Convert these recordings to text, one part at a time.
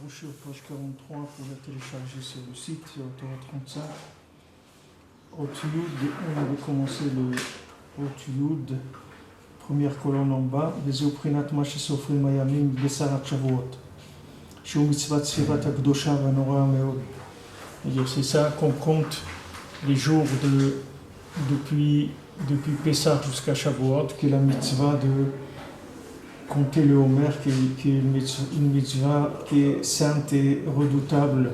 vous sur page 43 pour la télécharger sur le site, sur Torah 35. On va commencer le Otiyud, première colonne en bas. Vezeu prinat ma shesofrim hayamim besarat shavuot. Shu mitzvat sfirat hakdosha vanora meod. C'est ça qu'on compte les jours depuis Pessah jusqu'à Shavuot, qui est la mitzvah de compter le Homer, qui est une mitzvah qui est sainte et redoutable,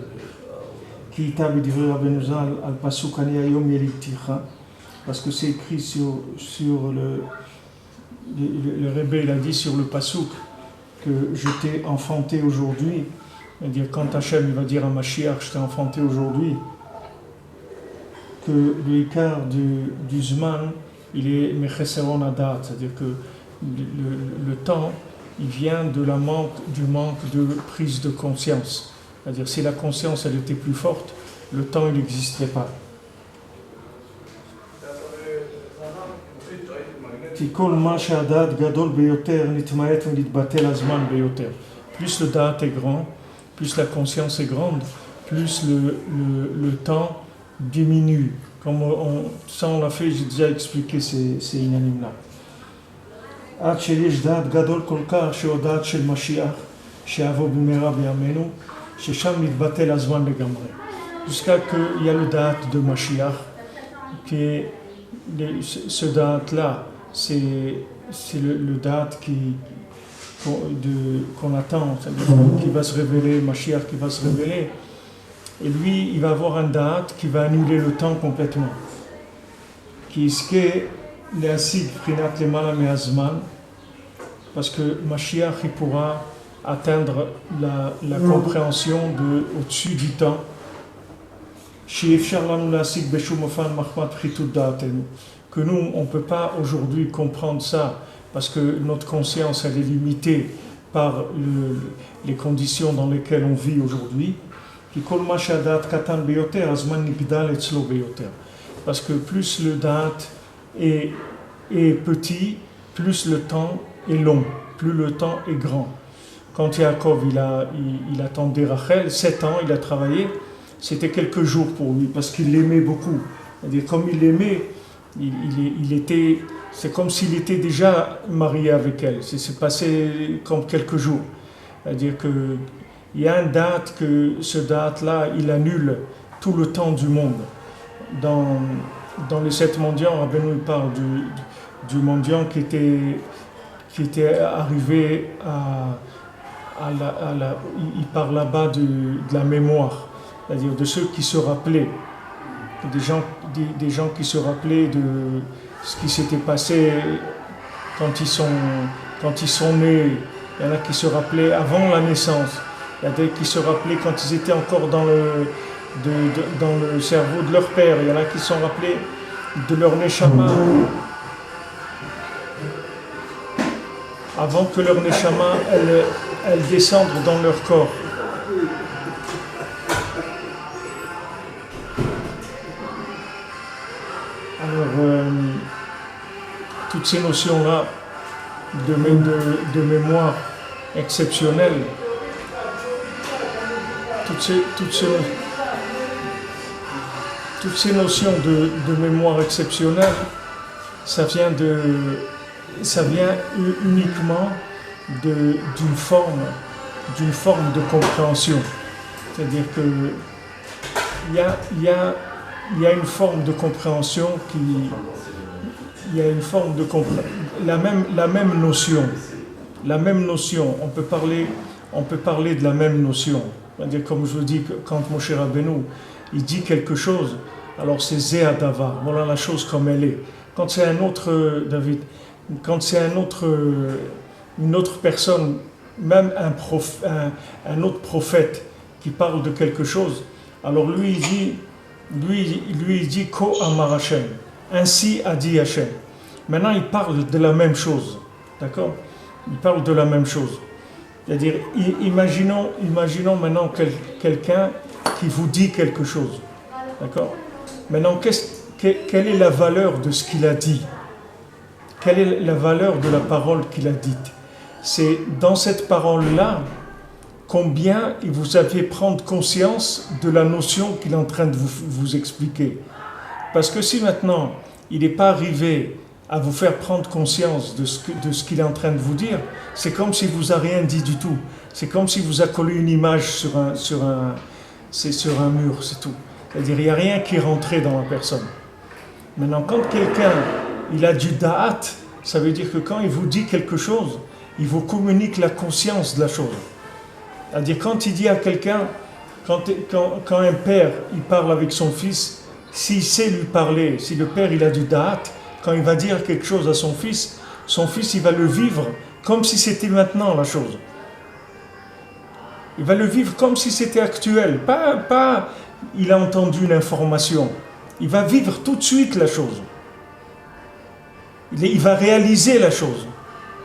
qui est al pasuk ani hayom yelidticha, parce que c'est écrit sur le Rebbe, il a dit sur le pasuk que je t'ai enfanté aujourd'hui. C'est-à-dire quand Hachem il va dire à Mashiach, je t'ai enfanté aujourd'hui, que l'écart du Zman, il est Mecheseron Adat, c'est-à-dire que le temps, il vient du manque de prise de conscience. C'est-à-dire si la conscience, elle était plus forte, le temps, il n'existerait pas. Plus le Da'at est grand, plus la conscience est grande, plus le temps diminue. Comme ça on l'a fait, j'ai déjà expliqué ces inanimes-là. Jusqu'à qu'il y a le Da'at de Mashiach, ce Da'at-là, c'est le Da'at qu'on attend, qui va se révéler, Mashiach qui va se révéler, et lui, il va avoir un da'at qui va annuler le temps complètement. Qui est l'asid prinat lemala me'azman, parce que Mashiach il pourra atteindre la compréhension au-dessus du temps. Que nous, on ne peut pas aujourd'hui comprendre ça, parce que notre conscience, elle est limitée par les conditions dans lesquelles on vit aujourd'hui. Parce que plus le da'at est petit, plus le temps est long, plus le temps est grand. Quand Yaakov il attendait Rachel, 7 ans, il a travaillé, c'était quelques jours pour lui, parce qu'il l'aimait beaucoup. C'est-à-dire, comme il l'aimait, c'est comme s'il était déjà marié avec elle. C'est passé comme quelques jours. C'est-à-dire qu'il y a un date que ce date-là, il annule tout le temps du monde. Dans les 7 mendiants, Rabbeinu parle du mendiant qui était arrivé il parle là-bas de la mémoire, c'est-à-dire de ceux qui se rappelaient, des gens qui se rappelaient de ce qui s'était passé quand ils sont nés. Il y en a qui se rappelaient avant la naissance. Il y a des qui se rappelaient quand ils étaient encore dans le cerveau de leur père. Il y en a qui se sont rappelés de leur neshama avant que leur neshama elle descende dans leur corps. Alors, toutes ces notions-là de mémoire exceptionnelle, toutes ces notions de mémoire exceptionnelle, ça vient uniquement d'une forme de compréhension. C'est-à-dire que il y a une forme de compréhension la même notion, on peut parler de la même notion. C'est-à-dire, comme je vous dis, quand Moshe Rabbeinu il dit quelque chose, alors c'est Zé Adava, voilà la chose comme elle est. Quand c'est un autre David, quand c'est une autre personne, même un autre prophète qui parle de quelque chose, alors lui il dit Ko Amar Hashem, ainsi a dit Hashem. Maintenant il parle de la même chose, d'accord? Il parle de la même chose. C'est-à-dire, imaginons maintenant quelqu'un qui vous dit quelque chose, d'accord? Maintenant, quelle est la valeur de ce qu'il a dit? Quelle est la valeur de la parole qu'il a dite? C'est dans cette parole-là combien vous avez prendre conscience de la notion qu'il est en train de vous expliquer. Parce que si maintenant, il n'est pas arrivé à vous faire prendre conscience de ce qu'il est en train de vous dire, c'est comme s'il ne vous a rien dit du tout. C'est comme s'il vous a collé une image sur un mur, c'est tout. C'est-à-dire, il n'y a rien qui est rentré dans la personne. Maintenant, quand quelqu'un, il a du da'at, ça veut dire que quand il vous dit quelque chose, il vous communique la conscience de la chose. C'est-à-dire, quand il dit à quelqu'un, quand un père, il parle avec son fils, s'il sait lui parler, si le père, il a du da'at, quand il va dire quelque chose à son fils, il va le vivre comme si c'était maintenant la chose. Il va le vivre comme si c'était actuel. Pas il a entendu une information. Il va vivre tout de suite la chose. Il va réaliser la chose.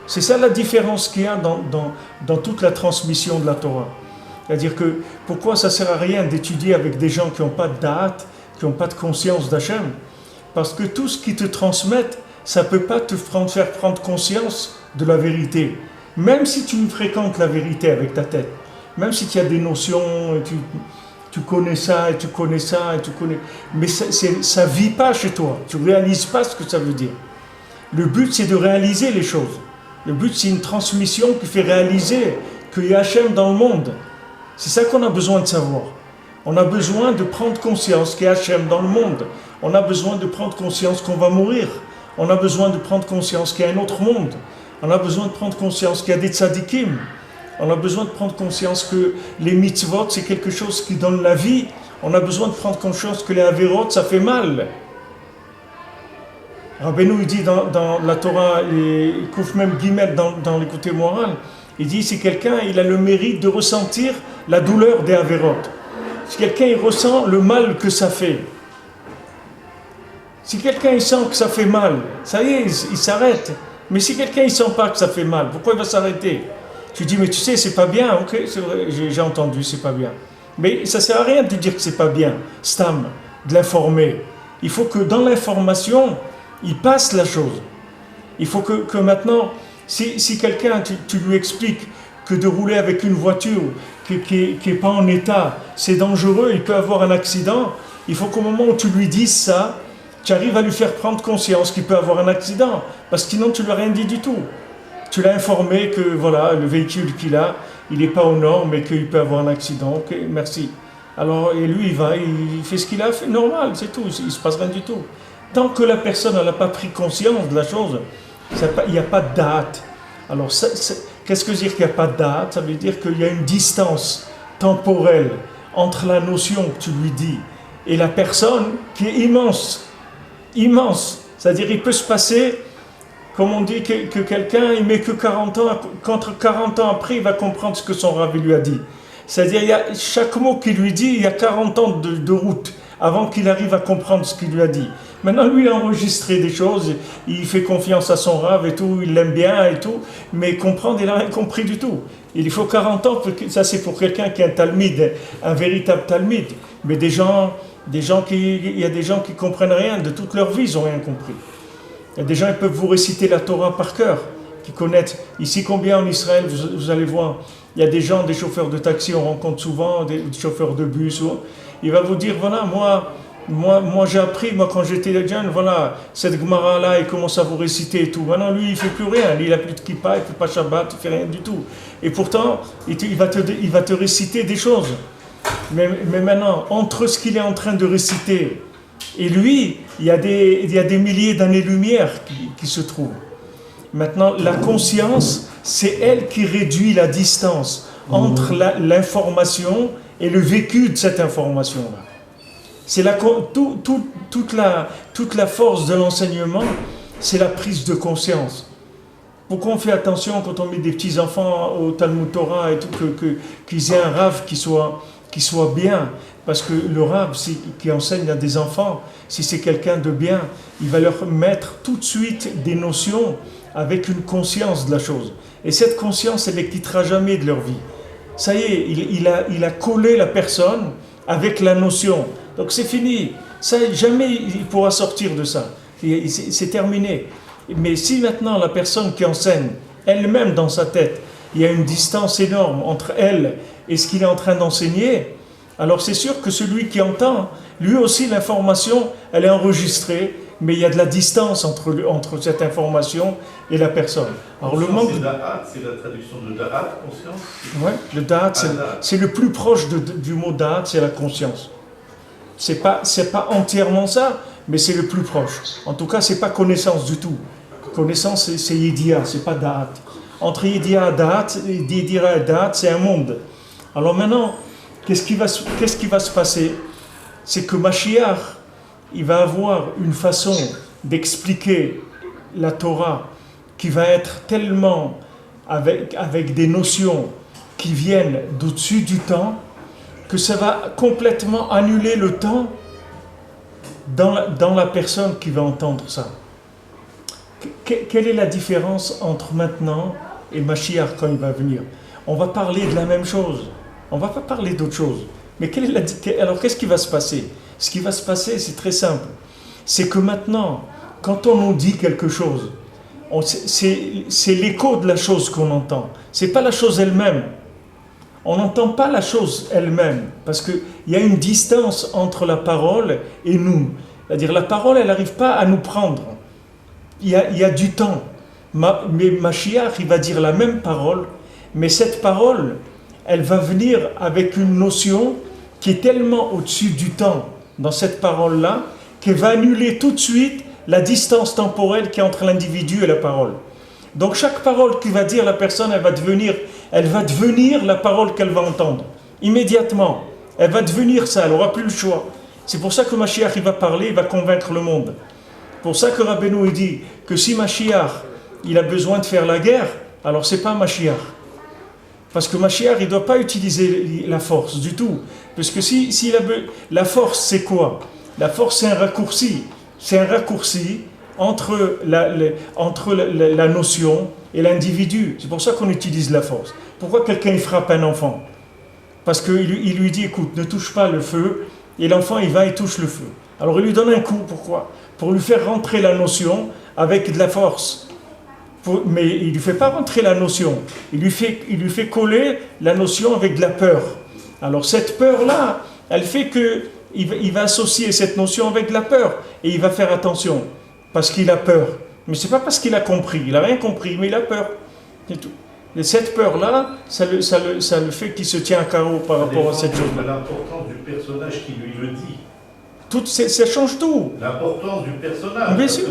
C'est ça la différence qu'il y a dans toute la transmission de la Torah. C'est-à-dire que pourquoi ça ne sert à rien d'étudier avec des gens qui n'ont pas de da'at, qui n'ont pas de conscience d'Hachem? Parce que tout ce qu'ils te transmettent, ça ne peut pas te faire prendre conscience de la vérité. Même si tu fréquentes la vérité avec ta tête, même si tu as des notions, tu connais ça, et tu connais ça, et tu connais... Mais ça ne vit pas chez toi. Tu ne réalises pas ce que ça veut dire. Le but, c'est de réaliser les choses. Le but, c'est une transmission qui fait réaliser qu'il y a Hachem dans le monde. C'est ça qu'on a besoin de savoir. On a besoin de prendre conscience qu'il y a Hachem dans le monde. On a besoin de prendre conscience qu'on va mourir. On a besoin de prendre conscience qu'il y a un autre monde. On a besoin de prendre conscience qu'il y a des tzadikim. On a besoin de prendre conscience que les mitzvot, c'est quelque chose qui donne la vie. On a besoin de prendre conscience que les averot, ça fait mal. Rabbeinu, il dit dans la Torah, il couvre même guillemets dans le côté moral, il dit si quelqu'un il a le mérite de ressentir la douleur des averot, si quelqu'un il ressent le mal que ça fait, si quelqu'un il sent que ça fait mal, ça y est, il s'arrête. Mais si quelqu'un il sent pas que ça fait mal, pourquoi il va s'arrêter? Tu dis mais tu sais c'est pas bien, ok, c'est vrai, j'ai entendu, c'est pas bien. Mais ça sert à rien de dire que c'est pas bien, stam, de l'informer. Il faut que dans l'information, il passe la chose. Il faut que maintenant, si quelqu'un, tu lui expliques que de rouler avec une voiture qui est pas en état, c'est dangereux, il peut avoir un accident, il faut qu'au moment où tu lui dises ça, tu arrives à lui faire prendre conscience qu'il peut avoir un accident, parce que sinon tu lui as rien dit du tout. Tu l'as informé que voilà, le véhicule qu'il a, il n'est pas aux normes et qu'il peut avoir un accident. Ok, merci. Alors, et lui, il fait ce qu'il a fait, normal, c'est tout, il ne se passe rien du tout. Tant que la personne n'a pas pris conscience de la chose, il n'y a pas de date. Alors, qu'est-ce que dire qu'il n'y a pas de date? Ça veut dire qu'il y a une distance temporelle entre la notion que tu lui dis et la personne qui est immense. Immense. C'est-à-dire qu'il peut se passer, comme on dit, que quelqu'un, il met que 40 ans, qu'entre 40 ans après, il va comprendre ce que son rabbi lui a dit. C'est-à-dire, chaque mot qu'il lui dit, il y a 40 ans de route avant qu'il arrive à comprendre ce qu'il lui a dit. Maintenant, lui, il a enregistré des choses, il fait confiance à son rave et tout, il l'aime bien et tout, mais comprendre, il n'a rien compris du tout. Il faut 40 ans, ça c'est pour quelqu'un qui est un talmide, un véritable talmide, mais il y a des gens qui comprennent rien, de toute leur vie, ils n'ont rien compris. Il y a des gens qui peuvent vous réciter la Torah par cœur, qui connaissent. Ici, combien en Israël, vous allez voir, il y a des gens, des chauffeurs de taxi, on rencontre souvent, des chauffeurs de bus, il va vous dire, voilà, moi j'ai appris, quand j'étais jeune, voilà, cette Gemara-là, il commence à vous réciter et tout. Maintenant, lui, il ne fait plus rien, il n'a plus de kippa, il ne fait pas Shabbat, il ne fait rien du tout. Et pourtant, il va te réciter des choses. Mais maintenant, entre ce qu'il est en train de réciter et lui, il y a des milliers d'années-lumière qui se trouvent. Maintenant, la conscience, c'est elle qui réduit la distance entre l'information et le vécu de cette information-là. C'est toute la force de l'enseignement, c'est la prise de conscience. Pourquoi on fait attention quand on met des petits enfants au Talmud Torah et tout, qu'ils aient un rave qui soit bien? Parce que le rave qui enseigne à des enfants, si c'est quelqu'un de bien, il va leur mettre tout de suite des notions avec une conscience de la chose. Et cette conscience, elle ne les quittera jamais de leur vie. Ça y est, il a collé la personne avec la notion. Donc c'est fini. Ça, jamais il pourra sortir de ça. C'est terminé. Mais si maintenant la personne qui enseigne, elle-même dans sa tête, il y a une distance énorme entre elle et ce qu'il est en train d'enseigner, alors c'est sûr que celui qui entend, lui aussi l'information, elle est enregistrée, mais il y a de la distance entre cette information et la personne. Alors le manque... C'est da'at, c'est la traduction de da'at, conscience. Oui, le da'at, c'est le plus proche du mot da'at, c'est la conscience. C'est pas entièrement ça, mais c'est le plus proche. En tout cas, c'est pas connaissance du tout. Connaissance, c'est Yediya, c'est pas da'at. Entre Yediya et da'at, c'est un monde. Alors maintenant, qu'est-ce qui va se passer? C'est que Mashiach, il va avoir une façon d'expliquer la Torah qui va être tellement avec des notions qui viennent d'au-dessus du temps, que ça va complètement annuler le temps dans la personne qui va entendre ça. Quelle est la différence entre maintenant et Mashiach quand il va venir? On va parler de la même chose, on ne va pas parler d'autre chose. Mais alors qu'est-ce qui va se passer? Ce qui va se passer, c'est très simple. C'est que maintenant, quand on nous dit quelque chose, c'est l'écho de la chose qu'on entend. Ce n'est pas la chose elle-même. On n'entend pas la chose elle-même, parce qu'il y a une distance entre la parole et nous. C'est-à-dire la parole, elle n'arrive pas à nous prendre. Il y a du temps. Mais Mashiach, il va dire la même parole, mais cette parole, elle va venir avec une notion qui est tellement au-dessus du temps dans cette parole-là, qu'elle va annuler tout de suite la distance temporelle qui est entre l'individu et la parole. Donc chaque parole qu'il va dire la personne, elle va devenir la parole qu'elle va entendre. Immédiatement, elle va devenir ça, elle n'aura plus le choix. C'est pour ça que Mashiach, il va parler, il va convaincre le monde. C'est pour ça que Rabbeinu, il dit que si Mashiach, il a besoin de faire la guerre, alors c'est pas Mashiach. Parce que Mashiach, il ne doit pas utiliser la force du tout. Parce que la force, c'est quoi? La force, c'est un raccourci. C'est un raccourci entre la notion et l'individu. C'est pour ça qu'on utilise la force. Pourquoi quelqu'un frappe un enfant? Parce qu'il lui dit, écoute, ne touche pas le feu. Et l'enfant, il va et touche le feu. Alors il lui donne un coup, pourquoi? Pour lui faire rentrer la notion avec de la force. Mais il ne lui fait pas rentrer la notion. Il lui fait coller la notion avec de la peur. Alors cette peur-là, elle fait qu'il va associer cette notion avec de la peur. Et il va faire attention. Parce qu'il a peur. Mais ce n'est pas parce qu'il a compris. Il n'a rien compris, mais il a peur. C'est tout. Et cette peur-là, ça le fait qu'il se tient à carreau par rapport à cette chose-là. L'importance du personnage qui lui le dit. Ça change tout. L'importance du personnage. Bien sûr.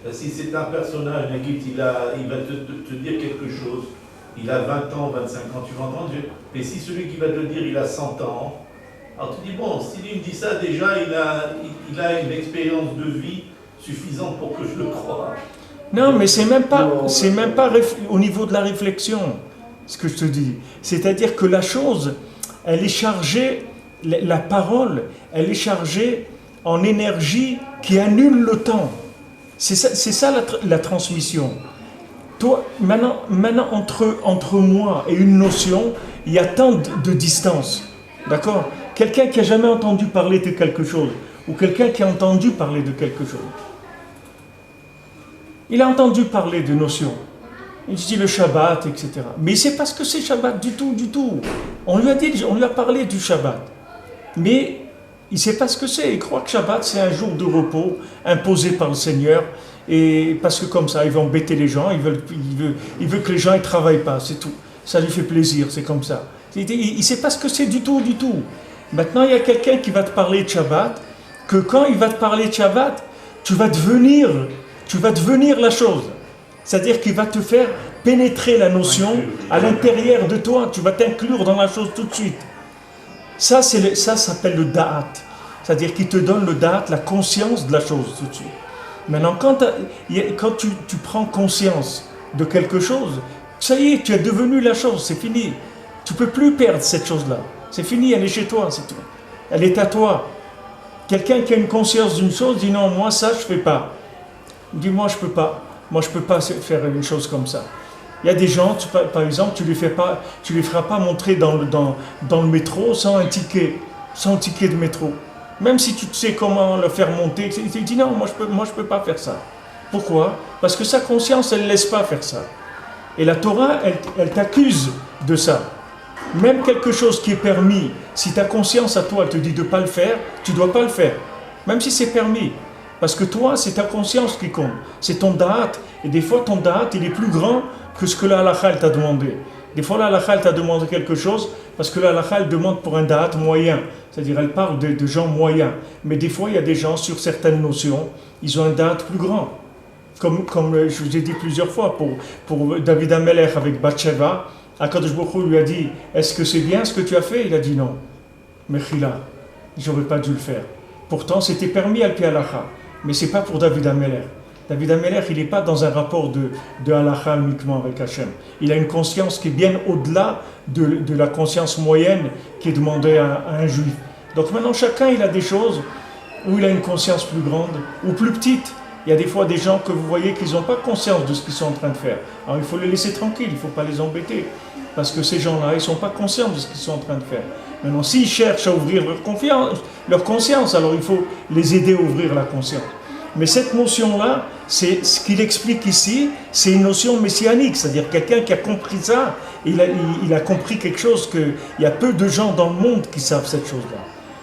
Si c'est un personnage, il va te dire quelque chose, il a 20 ans, 25 ans, tu vas entendre, mais si celui qui va te le dire, il a 100 ans, alors tu dis, bon, s'il me dit ça, déjà, il a une expérience de vie suffisante pour que je le croie. Non, mais c'est même pas au niveau de la réflexion, ce que je te dis. C'est-à-dire que la chose, elle est chargée, la parole, elle est chargée en énergie qui annule le temps. C'est ça la transmission. Toi, maintenant entre moi et une notion, il y a tant de distance. D'accord? Quelqu'un qui n'a jamais entendu parler de quelque chose, ou quelqu'un qui a entendu parler de quelque chose. Il a entendu parler de notions. Il dit le Shabbat, etc. Mais il ne sait pas ce que c'est Shabbat du tout. On lui a parlé du Shabbat. Mais il ne sait pas ce que c'est. Il croit que Shabbat, c'est un jour de repos imposé par le Seigneur. Et parce que comme ça, il va embêter les gens. Il veut que les gens ne travaillent pas, c'est tout. Ça lui fait plaisir, c'est comme ça. Il ne sait pas ce que c'est du tout. Maintenant, il y a quelqu'un qui va te parler de Shabbat, que quand il va te parler de Shabbat, tu vas devenir la chose. C'est-à-dire qu'il va te faire pénétrer la notion à l'intérieur de toi. Tu vas t'inclure dans la chose tout de suite. Ça s'appelle le da'at. C'est-à-dire qu'il te donne le da'at, la conscience de la chose tout de suite. Maintenant, quand tu prends conscience de quelque chose, ça y est, tu es devenu la chose, c'est fini. Tu ne peux plus perdre cette chose-là. C'est fini, elle est chez toi, c'est tout. Elle est à toi. Quelqu'un qui a une conscience d'une chose dit non, moi ça je ne fais pas. Il dit moi je ne peux pas. Moi je ne peux pas faire une chose comme ça. Il y a des gens, par exemple, tu ne les feras pas montrer dans le métro sans un ticket de métro. Même si tu sais comment le faire monter, il dit non, moi je peux pas faire ça. Pourquoi? Parce que sa conscience, elle ne laisse pas faire ça. Et la Torah, elle t'accuse de ça. Même quelque chose qui est permis, si ta conscience à toi te dit de ne pas le faire, tu ne dois pas le faire. Même si c'est permis. Parce que toi, c'est ta conscience qui compte. C'est ton da'at. Et des fois, ton da'at, il est plus grand que ce que la halakha t'a demandé. Des fois, la halakha t'a demandé quelque chose parce que la halakha elle demande pour un da'at moyen. C'est-à-dire, elle parle de gens moyens. Mais des fois, il y a des gens, sur certaines notions, ils ont un da'at plus grand. Comme je vous ai dit plusieurs fois, pour David Amelech avec Bathsheba, Akadosh Baruch Hu lui a dit « Est-ce que c'est bien ce que tu as fait ?» Il a dit « Non. Mechila, j'aurais pas dû le faire. » Pourtant, c'était permis à l'halakha. Mais ce n'est pas pour David Amelech. David Amelech, il n'est pas dans un rapport de halakha uniquement avec Hachem. Il a une conscience qui est bien au-delà de la conscience moyenne qui est demandée à un juif. Donc maintenant, chacun, il a des choses où il a une conscience plus grande ou plus petite. Il y a des fois des gens que vous voyez qu'ils n'ont pas conscience de ce qu'ils sont en train de faire. Alors il faut les laisser tranquilles, il ne faut pas les embêter. Parce que ces gens-là, ils ne sont pas conscients de ce qu'ils sont en train de faire. Maintenant, s'ils cherchent à ouvrir leur conscience, alors il faut les aider à ouvrir la conscience. Mais cette notion-là, c'est ce qu'il explique ici, c'est une notion messianique, c'est-à-dire quelqu'un qui a compris ça, il a compris quelque chose qu'il y a peu de gens dans le monde qui savent cette chose-là.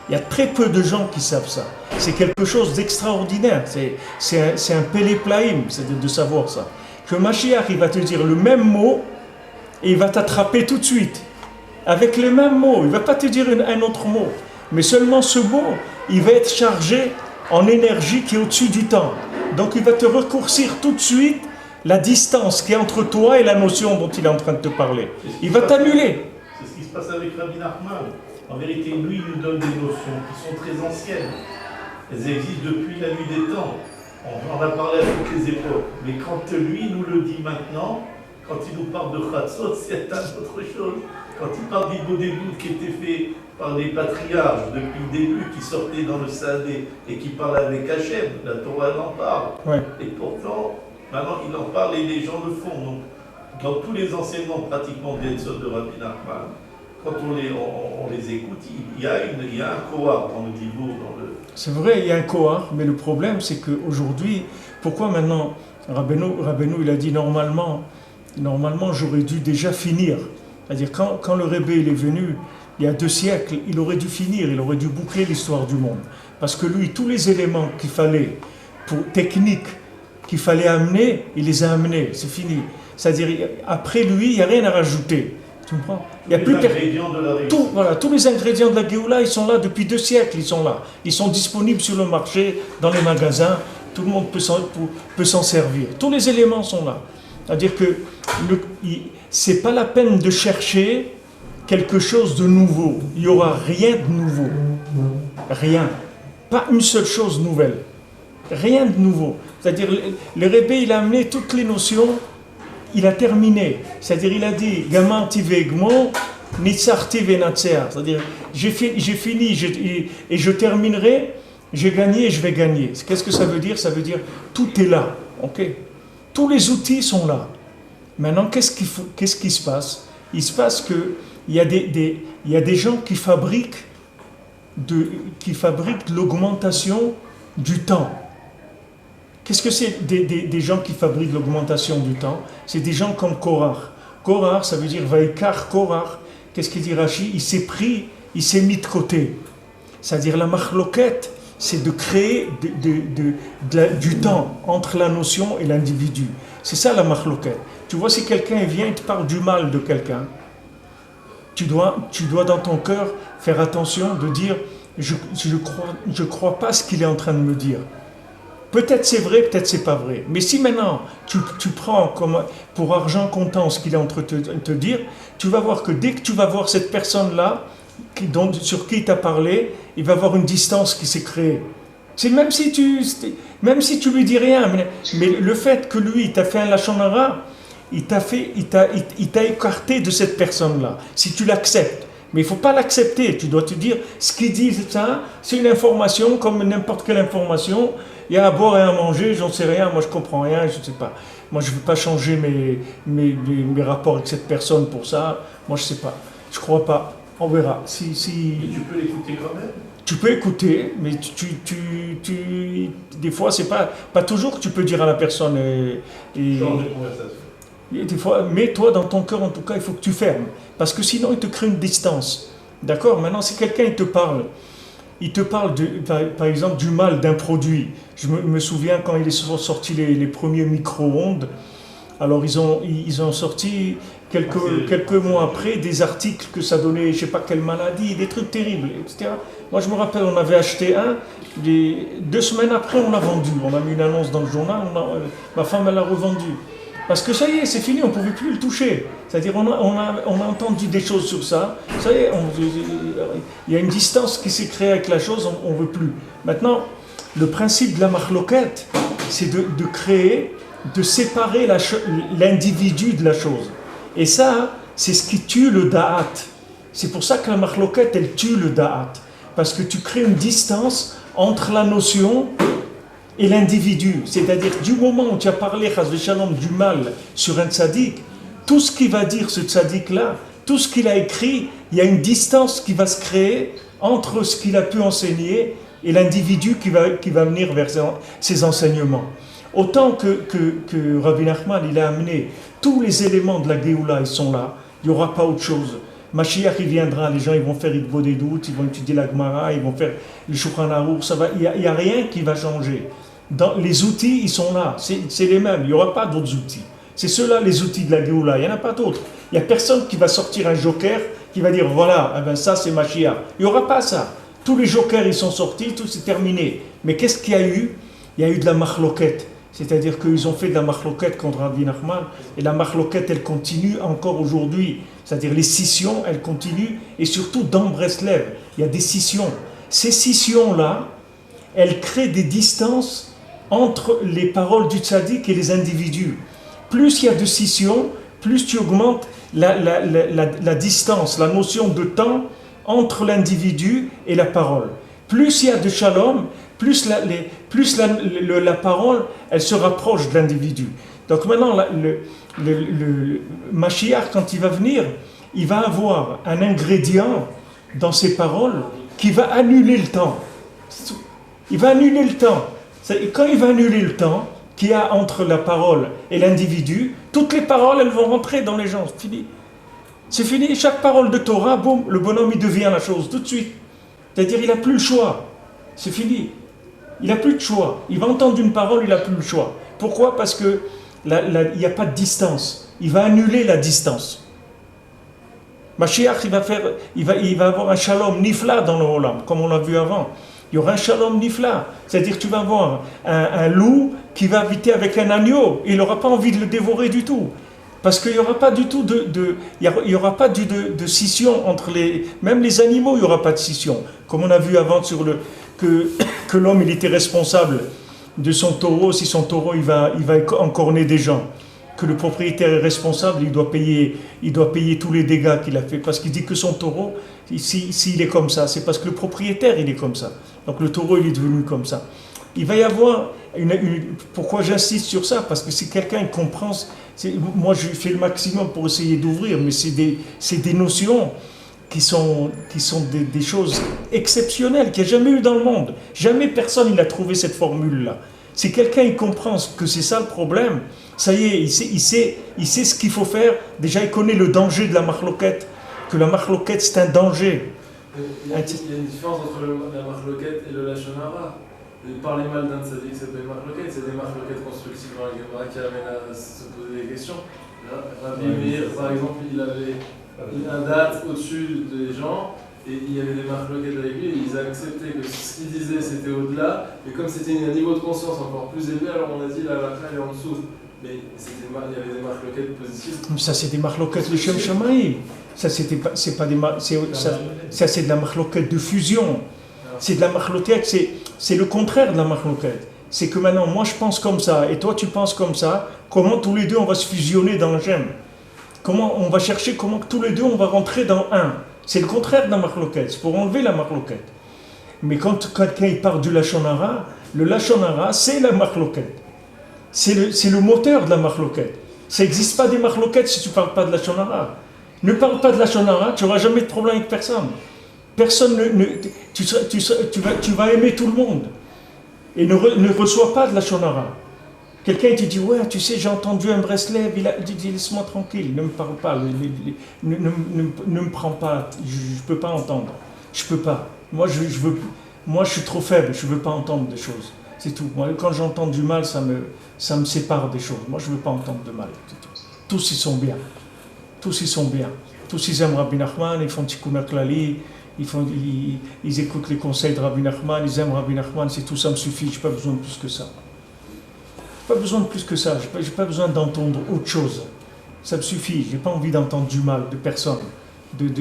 Il y a très peu de gens qui savent ça. C'est quelque chose d'extraordinaire, c'est un péléplaïm, c'est de savoir ça. Que Mashiach, il va te dire le même mot, et il va t'attraper tout de suite. Avec les mêmes mots, il ne va pas te dire un autre mot. Mais seulement ce mot, il va être chargé en énergie qui est au-dessus du temps. Donc il va te raccourcir tout de suite la distance qui est entre toi et la notion dont il est en train de te parler. Il va t'annuler. C'est ce qui se passe avec Rabbi Nachman. En vérité, lui, il nous donne des notions qui sont très anciennes. Elles existent depuis la nuit des temps. On en a parlé à toutes les époques. Mais quand lui nous le dit maintenant, quand il nous parle de Chatzot, c'est autre chose. Quand il parle d'Ibodédout qui était fait par les patriarches depuis le début, qui sortaient dans le Sadé et qui parlaient avec Hachem, la Torah en parle. Ouais. Et pourtant, maintenant il en parle et les gens le font. Donc, dans tous les enseignements pratiquement des Yetzot de Rabbi Nachman, quand on les écoute, il y a un Kohar dans le Dibour. C'est vrai, il y a un Kohar, mais le problème c'est qu'aujourd'hui, pourquoi maintenant, Rabbeinu il a dit normalement j'aurais dû déjà finir. C'est-à-dire quand le Rebbe il est venu, il y a 2 siècles, il aurait dû finir, il aurait dû boucler l'histoire du monde. Parce que lui, tous les éléments qu'il fallait, techniques, qu'il fallait amener, il les a amenés, c'est fini. C'est-à-dire, après lui, il n'y a rien à rajouter. Tu comprends? Il y a plus ingrédients de la réussite. Tous les ingrédients de la Géoula, ils sont là depuis 2 siècles, ils sont là. Ils sont disponibles sur le marché, dans les magasins, tout le monde peut s'en servir. Tous les éléments sont là. C'est-à-dire que c'est pas la peine de chercher quelque chose de nouveau. Il n'y aura rien de nouveau. Rien. Pas une seule chose nouvelle. Rien de nouveau. C'est-à-dire, le Rebbe, il a amené toutes les notions, il a terminé. C'est-à-dire, il a dit, Gaman tivegmo, nitzar tivenatser. C'est-à-dire, j'ai fini et je terminerai, j'ai gagné et je vais gagner. Qu'est-ce que ça veut dire? Ça veut dire, tout est là. Ok? Tous les outils sont là. Maintenant, qu'est-ce qui se passe? Il se passe qu'il y a des gens qui fabriquent de l'augmentation du temps. Qu'est-ce que c'est des gens qui fabriquent l'augmentation du temps? C'est des gens comme Korach. Korach, ça veut dire Vaikar Korach. Qu'est-ce qu'il dit Rashi? Il s'est mis de côté. C'est-à-dire la machloket, c'est de créer du temps entre la notion et l'individu. C'est ça la machloket. Tu vois, si quelqu'un vient et te parle du mal de quelqu'un, tu dois dans ton cœur faire attention de dire je crois pas ce qu'il est en train de me dire. Peut-être c'est vrai, peut-être c'est pas vrai. Mais si maintenant tu prends pour argent comptant ce qu'il est en train de te dire, tu vas voir que dès que tu vas voir cette personne-là, sur qui il t'a parlé, il va y avoir une distance qui s'est créée. C'est même si tu lui dis rien, mais le fait que lui, il t'a fait un lachon hara, il t'a écarté de cette personne-là, si tu l'acceptes. Mais il ne faut pas l'accepter, tu dois te dire, ce qu'il dit, c'est une information, comme n'importe quelle information, il y a à boire et à manger, j'en sais rien, moi je comprends rien, je ne sais pas. Moi je ne veux pas changer mes rapports avec cette personne pour ça, moi je ne sais pas, je ne crois pas, on verra. Mais tu peux l'écouter quand même? Tu peux écouter, mais des fois c'est pas toujours que tu peux dire à la personne... Change de conversation. Des fois, mais toi, dans ton cœur, en tout cas, il faut que tu fermes. Parce que sinon, il te crée une distance. D'accord? Maintenant, si quelqu'un il te parle par exemple du mal d'un produit. Je me souviens quand ils sont sortis les premiers micro-ondes. Alors ils ont sorti quelques mois après des articles que ça donnait, je ne sais pas quelle maladie, des trucs terribles, etc. Moi je me rappelle, on avait acheté un, 2 semaines après on l'a vendu. On a mis une annonce dans le journal, ma femme elle l'a revendu. Parce que ça y est, c'est fini, on ne pouvait plus le toucher. C'est-à-dire on a entendu des choses sur ça, ça y est, il y a une distance qui s'est créée avec la chose, on ne veut plus. Maintenant, le principe de la mahloket, c'est de créer, de séparer l'individu de la chose. Et ça, c'est ce qui tue le da'at. C'est pour ça que la mahloket, elle tue le da'at. Parce que tu crées une distance entre la notion et l'individu. C'est-à-dire, du moment où tu as parlé, chas v'shalom, du mal sur un tzaddik, tout ce qu'il va dire, ce tzaddik-là, tout ce qu'il a écrit, il y a une distance qui va se créer entre ce qu'il a pu enseigner et l'individu qui va venir vers ses enseignements. Autant que Rabbi Nachman, il a amené tous les éléments de la Géoula, ils sont là, il n'y aura pas autre chose. Mashiach, il viendra, les gens ils vont faire Itbo des doutes, ils vont étudier la Gemara, ils vont faire le Shulchan Aruch, il n'y a rien qui va changer. Les outils, ils sont là, c'est les mêmes, il n'y aura pas d'autres outils. C'est ceux-là les outils de la Géoula, il n'y en a pas d'autres. Il n'y a personne qui va sortir un joker qui va dire voilà, eh ben ça c'est Mashiach. Il n'y aura pas ça. Tous les jokers ils sont sortis, tout c'est terminé. Mais qu'est-ce qu'il y a eu? Il y a eu de la mahloket. C'est-à-dire qu'ils ont fait de la mahloket contre Rabbi Nachman, et la mahloket, elle continue encore aujourd'hui. C'est-à-dire les scissions, elles continuent, et surtout dans Breslev, il y a des scissions. Ces scissions-là, elles créent des distances entre les paroles du tzaddik et les individus. Plus il y a de scissions, plus tu augmentes la distance, la notion de temps entre l'individu et la parole. Plus il y a de shalom, plus la parole, elle se rapproche de l'individu. Donc maintenant, le Mashiach, quand il va venir, il va avoir un ingrédient dans ses paroles qui va annuler le temps. Il va annuler le temps. Et quand il va annuler le temps qu'il y a entre la parole et l'individu, toutes les paroles, elles vont rentrer dans les gens. C'est fini. C'est fini. Chaque parole de Torah, boum, le bonhomme, il devient la chose tout de suite. C'est-à-dire, il n'a plus le choix. C'est fini. Il n'a plus de choix. Il va entendre une parole, il n'a plus le choix. Pourquoi? Parce qu'il n'y a pas de distance. Il va annuler la distance. Mashiach, il va avoir un shalom nifla dans le Olam, comme on l'a vu avant. Il y aura un shalom nifla. C'est-à-dire que tu vas avoir un loup qui va habiter avec un agneau et il n'aura pas envie de le dévorer du tout. Parce qu'il n'y aura pas du tout de scission entre même les animaux, il n'y aura pas de scission. Comme on a vu avant que l'homme il était responsable de son taureau, si son taureau il va encorner des gens, que le propriétaire est responsable, il doit payer tous les dégâts qu'il a fait, parce qu'il dit que son taureau, s'il est comme ça, c'est parce que le propriétaire il est comme ça. Donc le taureau il est devenu comme ça. Il va y avoir pourquoi j'insiste sur ça? Parce que si quelqu'un comprend, moi je fais le maximum pour essayer d'ouvrir, mais c'est des notions qui sont des choses exceptionnelles qu'il n'y a jamais eu dans le monde. Jamais personne il a trouvé cette formule-là. Si quelqu'un il comprend que c'est ça le problème, ça y est, il sait ce qu'il faut faire. Déjà il connaît le danger de la mahloket, que la mahloket c'est un danger. Il y a une différence entre la mahloket et le lashon hara. Parler mal d'un tzaddik, c'est pas une mahloket, c'est des mahloket constructives dans la Gemara qui amènent à se poser des questions. Rabbi Meir, par exemple, il avait un date au-dessus des gens, et il y avait des mahloket avec lui, et ils acceptaient que ce qu'il disait c'était au-delà, mais comme c'était un niveau de conscience encore plus élevé, alors on a dit la halakha est en dessous. Mais il y avait des mahloket positives. Ça c'est des mahloket de Shem Shamaï. Ça c'est de la mahloket de fusion. C'est de la mahloket, c'est le contraire de la mahloket. C'est que maintenant, moi je pense comme ça, et toi tu penses comme ça, comment tous les deux on va se fusionner dans le Shem? Comment on va chercher, comment tous les deux on va rentrer dans un? C'est le contraire de la mahloket, c'est pour enlever la mahloket. Mais quand quelqu'un il parle du lashon hara, le lashon hara c'est la mahloket. C'est le moteur de la mahloket. Ça n'existe pas des mahloket si tu ne parles pas de lashon hara. Ne parle pas de lashon hara, tu n'auras jamais de problème avec personne. Personne tu vas aimer tout le monde. Et ne reçois pas de lashon hara. Quelqu'un te dit, ouais, tu sais, j'ai entendu un Breslev, il a dit, laisse-moi tranquille, ne me parle pas, ne me prends pas, je ne peux pas entendre, je peux pas. Moi, je suis trop faible, je ne veux pas entendre des choses, c'est tout. Moi, quand j'entends du mal, ça me sépare des choses. Moi, je ne veux pas entendre de mal, c'est tout. Tous, ils sont bien. Tous, ils sont bien. Tous, ils aiment Rabbi Nachman, ils font Tikkun HaKlali, ils écoutent les conseils de Rabbi Nachman, ils aiment Rabbi Nachman, c'est tout, ça me suffit, je n'ai pas besoin de plus que ça. Pas besoin de plus que ça, j'ai pas besoin d'entendre autre chose. Ça me suffit, j'ai pas envie d'entendre du mal de personne,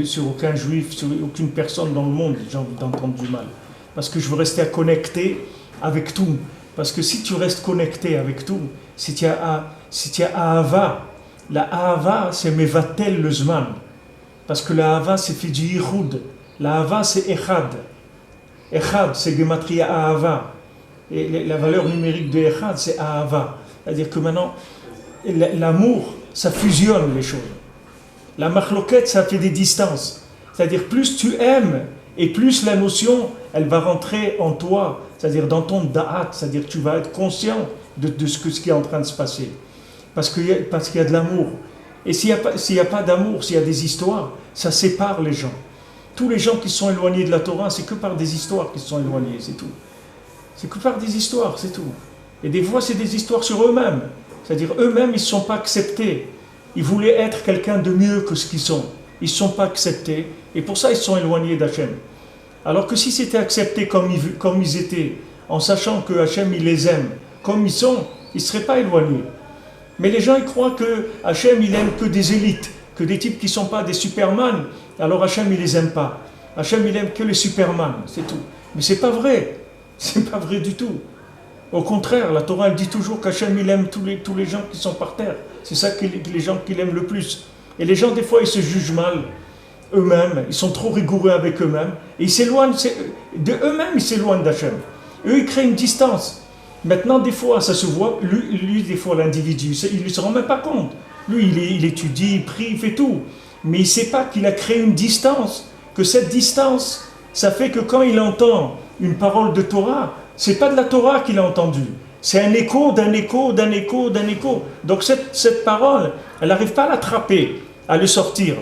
sur aucun juif, sur aucune personne dans le monde, j'ai envie d'entendre du mal. Parce que je veux rester connecté avec tout. Parce que si tu restes connecté avec tout, si tu as Ahava, la Ahava c'est Mevatel le Zman. Parce que la Ahava c'est fait du Yichud. La Ahava c'est Echad. Echad c'est Gematria Ahava. Et la valeur numérique de Echad, c'est Ahava. C'est-à-dire que maintenant, l'amour, ça fusionne les choses. La machloket, ça fait des distances. C'est-à-dire, plus tu aimes, et plus la notion, elle va rentrer en toi. C'est-à-dire, dans ton da'at. C'est-à-dire, tu vas être conscient de ce qui est en train de se passer. Parce qu'il y a de l'amour. Et s'il n'y a pas d'amour, s'il y a des histoires, ça sépare les gens. Tous les gens qui sont éloignés de la Torah, c'est que par des histoires qu'ils sont éloignés, c'est tout. C'est que par des histoires, c'est tout. Et des fois, c'est des histoires sur eux-mêmes. C'est-à-dire, eux-mêmes, ils ne sont pas acceptés. Ils voulaient être quelqu'un de mieux que ce qu'ils sont. Ils ne sont pas acceptés. Et pour ça, ils sont éloignés d'Hachem. Alors que si c'était accepté comme ils étaient, en sachant que Hachem, il les aime, comme ils sont, ils ne seraient pas éloignés. Mais les gens, ils croient que Hachem, il aime que des élites, que des types qui ne sont pas des Superman. Alors Hachem, il ne les aime pas. Hachem, il aime que les Superman, c'est tout. Mais ce n'est pas vrai. C'est pas vrai du tout. Au contraire, la Torah elle dit toujours qu'Hachem il aime tous les gens qui sont par terre. C'est ça que les gens qu'il aime le plus. Et les gens des fois ils se jugent mal eux-mêmes, ils sont trop rigoureux avec eux-mêmes et ils s'éloignent de eux-mêmes, ils s'éloignent d'Hachem. Eux ils créent une distance. Maintenant des fois ça se voit, lui des fois l'individu, il ne se rend même pas compte. Lui il étudie, il prie, il fait tout, mais il ne sait pas qu'il a créé une distance. Que cette distance, ça fait que quand il entend une parole de Torah, c'est pas de la Torah qu'il a entendue. C'est un écho d'un écho, d'un écho, d'un écho. Donc cette parole, elle n'arrive pas à l'attraper, à le sortir.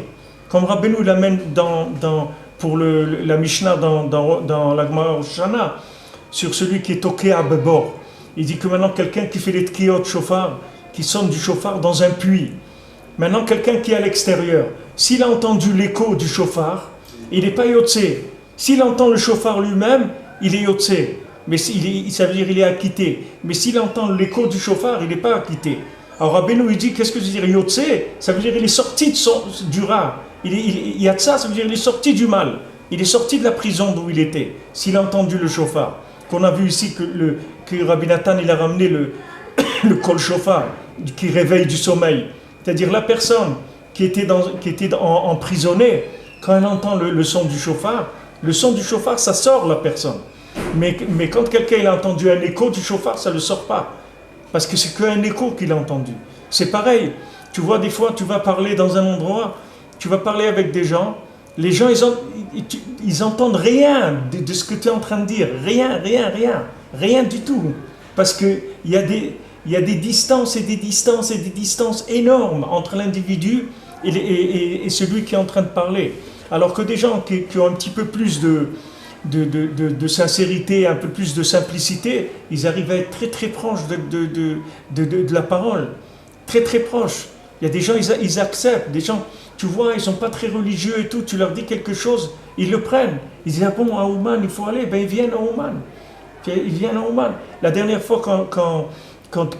Comme Rabbeinu l'amène pour la Mishnah dans la Gemara Rosh Hashanah, sur celui qui est toqué à Bebor. Il dit que maintenant quelqu'un qui fait les tkiyot shofar, qui sonne du shofar dans un puits. Maintenant quelqu'un qui est à l'extérieur, s'il a entendu l'écho du shofar, il n'est pas yotzé. S'il entend le shofar lui-même, il est yotzé. Mais ça veut dire qu'il est acquitté. Mais s'il entend l'écho du shofar, il n'est pas acquitté. Alors Rabbeinu il dit, qu'est-ce que ça veut dire yotzé? Ça veut dire qu'il est sorti du rat. Il y a de ça, ça veut dire qu'il est sorti du mal. Il est sorti de la prison d'où il était. S'il a entendu le shofar. Qu'on a vu ici que Rabbi Nathan il a ramené le kol shofar, qui réveille du sommeil. C'est-à-dire la personne qui était emprisonnée, quand elle entend le son du shofar, ça sort la personne. Mais quand quelqu'un a entendu un écho du shofar, ça ne le sort pas. Parce que c'est qu'un écho qu'il a entendu. C'est pareil. Tu vois, des fois, tu vas parler dans un endroit, tu vas parler avec des gens, les gens, ils entendent rien de ce que tu es en train de dire. Rien du tout. Parce qu'il y a des distances et des distances et des distances énormes entre l'individu et celui qui est en train de parler. Alors que des gens qui ont un petit peu plus de sincérité, un peu plus de simplicité, ils arrivent à être très très proches de la parole. Très très proches. Il y a des gens, ils acceptent. Des gens, tu vois, ils ne sont pas très religieux et tout. Tu leur dis quelque chose, ils le prennent. Ils disent, ah bon, à Ouman, il faut aller. Ben, ils viennent à Ouman. Ils viennent à Ouman. La dernière fois, quand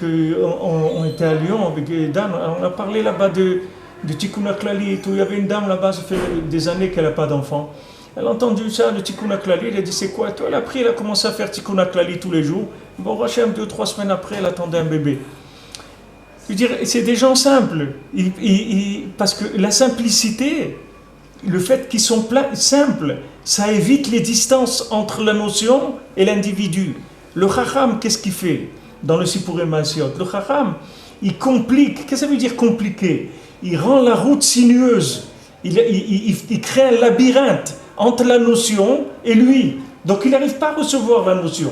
on était à Lyon avec Dan, on a parlé là-bas de Tikkun HaKlali et tout. Il y avait une dame là-bas, ça fait des années qu'elle n'a pas d'enfant. Elle a entendu ça, le Tikkun HaKlali, elle a dit, c'est quoi? Toi, elle a pris, elle a commencé à faire Tikkun HaKlali tous les jours. Bon, Hachem, 2-3 semaines après, elle attendait un bébé. Je veux dire, c'est des gens simples. Parce que la simplicité, le fait qu'ils sont simples, ça évite les distances entre la notion et l'individu. Le Chacham, qu'est-ce qu'il fait dans le Sipurim Maasiot? Le Chacham, il complique. Qu'est-ce que ça veut dire compliquer? Il rend la route sinueuse. Il crée un labyrinthe entre la notion et lui. Donc il n'arrive pas à recevoir la notion.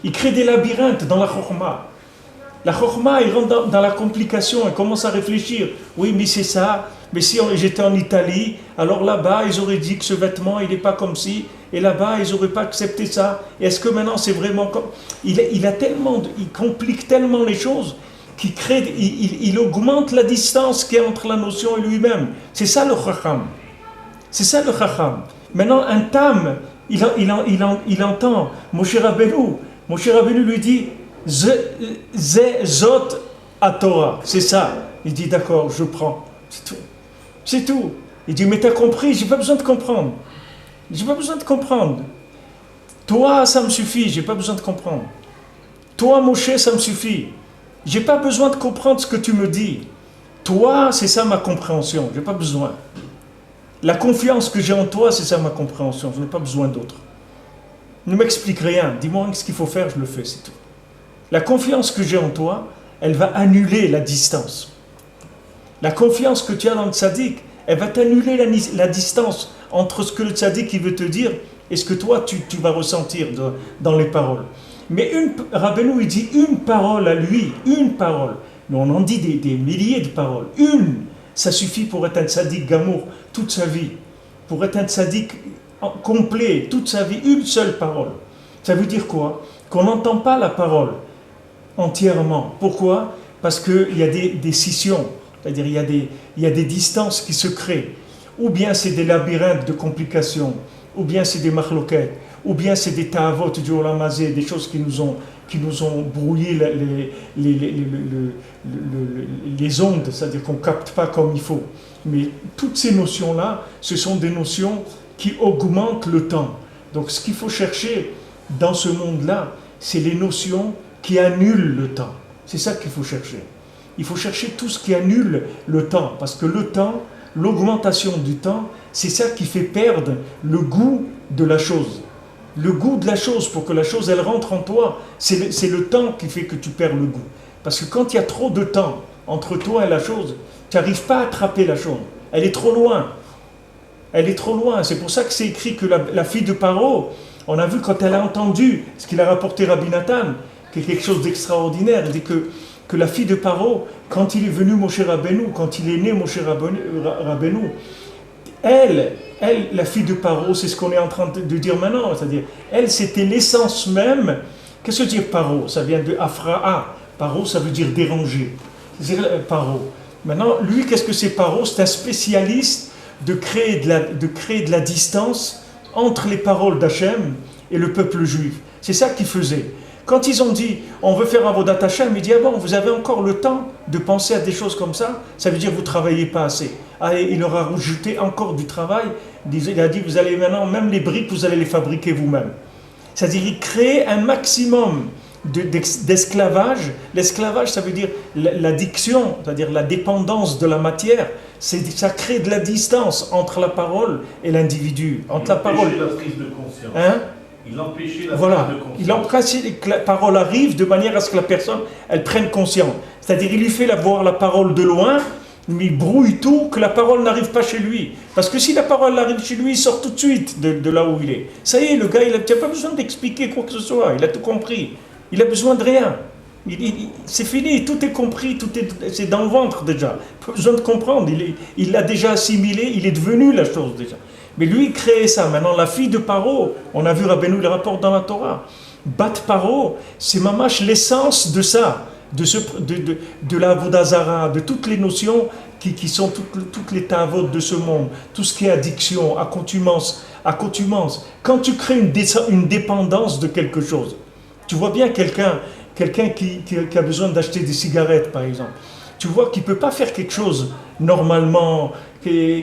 Il crée des labyrinthes dans la Chokhmah. La chorma, il rentre dans la complication, elle commence à réfléchir. Oui, mais c'est ça. Mais si j'étais en Italie, alors là-bas, ils auraient dit que ce vêtement, il n'est pas comme ci. Et là-bas, ils n'auraient pas accepté ça. Et est-ce que maintenant, c'est vraiment comme... Il complique tellement les choses qu'il crée, il augmente la distance qu'il y a entre la notion et lui-même. C'est ça le chacham. C'est ça le chacham. Maintenant, un tam, il entend Moshe Rabbeinu lui dit Zot à Torah. C'est ça. Il dit d'accord, je prends. C'est tout. C'est tout. Il dit mais t'as compris, j'ai pas besoin de comprendre. J'ai pas besoin de comprendre. Toi, ça me suffit, j'ai pas besoin de comprendre. Toi, Moshe, ça me suffit. J'ai pas besoin de comprendre ce que tu me dis. Toi, c'est ça ma compréhension. J'ai pas besoin. La confiance que j'ai en toi, c'est ça ma compréhension. Je n'ai pas besoin d'autre. Ne m'explique rien. Dis-moi ce qu'il faut faire, je le fais, c'est tout. La confiance que j'ai en toi, elle va annuler la distance. La confiance que tu as dans le tzaddik, elle va t'annuler la distance entre ce que le tzaddik il veut te dire et ce que toi tu vas ressentir dans les paroles. Mais Rabbeinu il dit une parole à lui, une parole. Mais on en dit des milliers de paroles. Une, ça suffit pour être un tzaddik gamour toute sa vie. Pour être un tzaddik complet toute sa vie, une seule parole. Ça veut dire quoi? Qu'on n'entend pas la parole entièrement. Pourquoi? Parce qu'il y a des scissions. C'est-à-dire il y a des distances qui se créent. Ou bien c'est des labyrinthes de complications, ou bien c'est des machloquettes, ou bien c'est des ta'avot du olam hazé, des choses qui nous ont brouillé les ondes, c'est-à-dire qu'on ne capte pas comme il faut. Mais toutes ces notions-là, ce sont des notions qui augmentent le temps. Donc ce qu'il faut chercher dans ce monde-là, c'est les notions qui annulent le temps. C'est ça qu'il faut chercher. Il faut chercher tout ce qui annule le temps, parce que le temps, l'augmentation du temps, c'est ça qui fait perdre le goût de la chose. Le goût de la chose, pour que la chose elle rentre en toi, c'est le temps qui fait que tu perds le goût. Parce que quand il y a trop de temps entre toi et la chose, tu n'arrives pas à attraper la chose. Elle est trop loin. Elle est trop loin. C'est pour ça que c'est écrit que la fille de Paro, on a vu quand elle a entendu ce qu'il a rapporté Rabbi Nathan, qui est quelque chose d'extraordinaire, il dit que la fille de Paro, quand il est venu Moshe Rabbeinu, quand il est né Moshe Rabbeinu, elle, la fille de Paro, c'est ce qu'on est en train de dire maintenant, c'est-à-dire, elle, c'était l'essence même. Qu'est-ce que veut dire Paro? Ça vient de Afra'a. Paro, ça veut dire déranger. C'est Paro. Maintenant, lui, qu'est-ce que c'est Paro? C'est un spécialiste de créer de la distance entre les paroles d'Hachem et le peuple juif. C'est ça qu'il faisait. Quand ils ont dit, on veut faire Avodat Hashem, il dit, ah bon, vous avez encore le temps de penser à des choses comme ça? Ça veut dire que vous ne travaillez pas assez. Ah, et il leur a rajouté encore du travail. Il a dit, vous allez maintenant, même les briques, vous allez les fabriquer vous-même. C'est-à-dire, il crée un maximum d'esclavage. L'esclavage, ça veut dire l'addiction, c'est-à-dire la dépendance de la matière. Ça crée de la distance entre la parole et l'individu. Entre la parole. La prise de conscience. Hein? Il empêchait la voilà. prise de conscience. Il empêchait que la parole arrive de manière à ce que la personne, elle prenne conscience. C'est-à-dire, il lui fait voir la parole de loin, mais il brouille tout, que la parole n'arrive pas chez lui. Parce que si la parole arrive chez lui, il sort tout de suite de là où il est. Ça y est, le gars, il n'a pas besoin d'expliquer quoi que ce soit. Il a tout compris. Il a besoin de rien. C'est fini, tout est compris, c'est dans le ventre déjà. Pas besoin de comprendre. Il l'a déjà assimilé, il est devenu la chose déjà. Mais lui, il créait ça. Maintenant, la fille de Paro, on a vu Rabbeinu le rapporte dans la Torah. Bat Paro, c'est mamash l'essence de ça, de la Avodah Zara, de toutes les notions qui sont toutes les ta'avot de ce monde, tout ce qui est addiction, accoutumance. Quand tu crées une dépendance de quelque chose, tu vois bien quelqu'un qui a besoin d'acheter des cigarettes, par exemple. Tu vois qu'il ne peut pas faire quelque chose normalement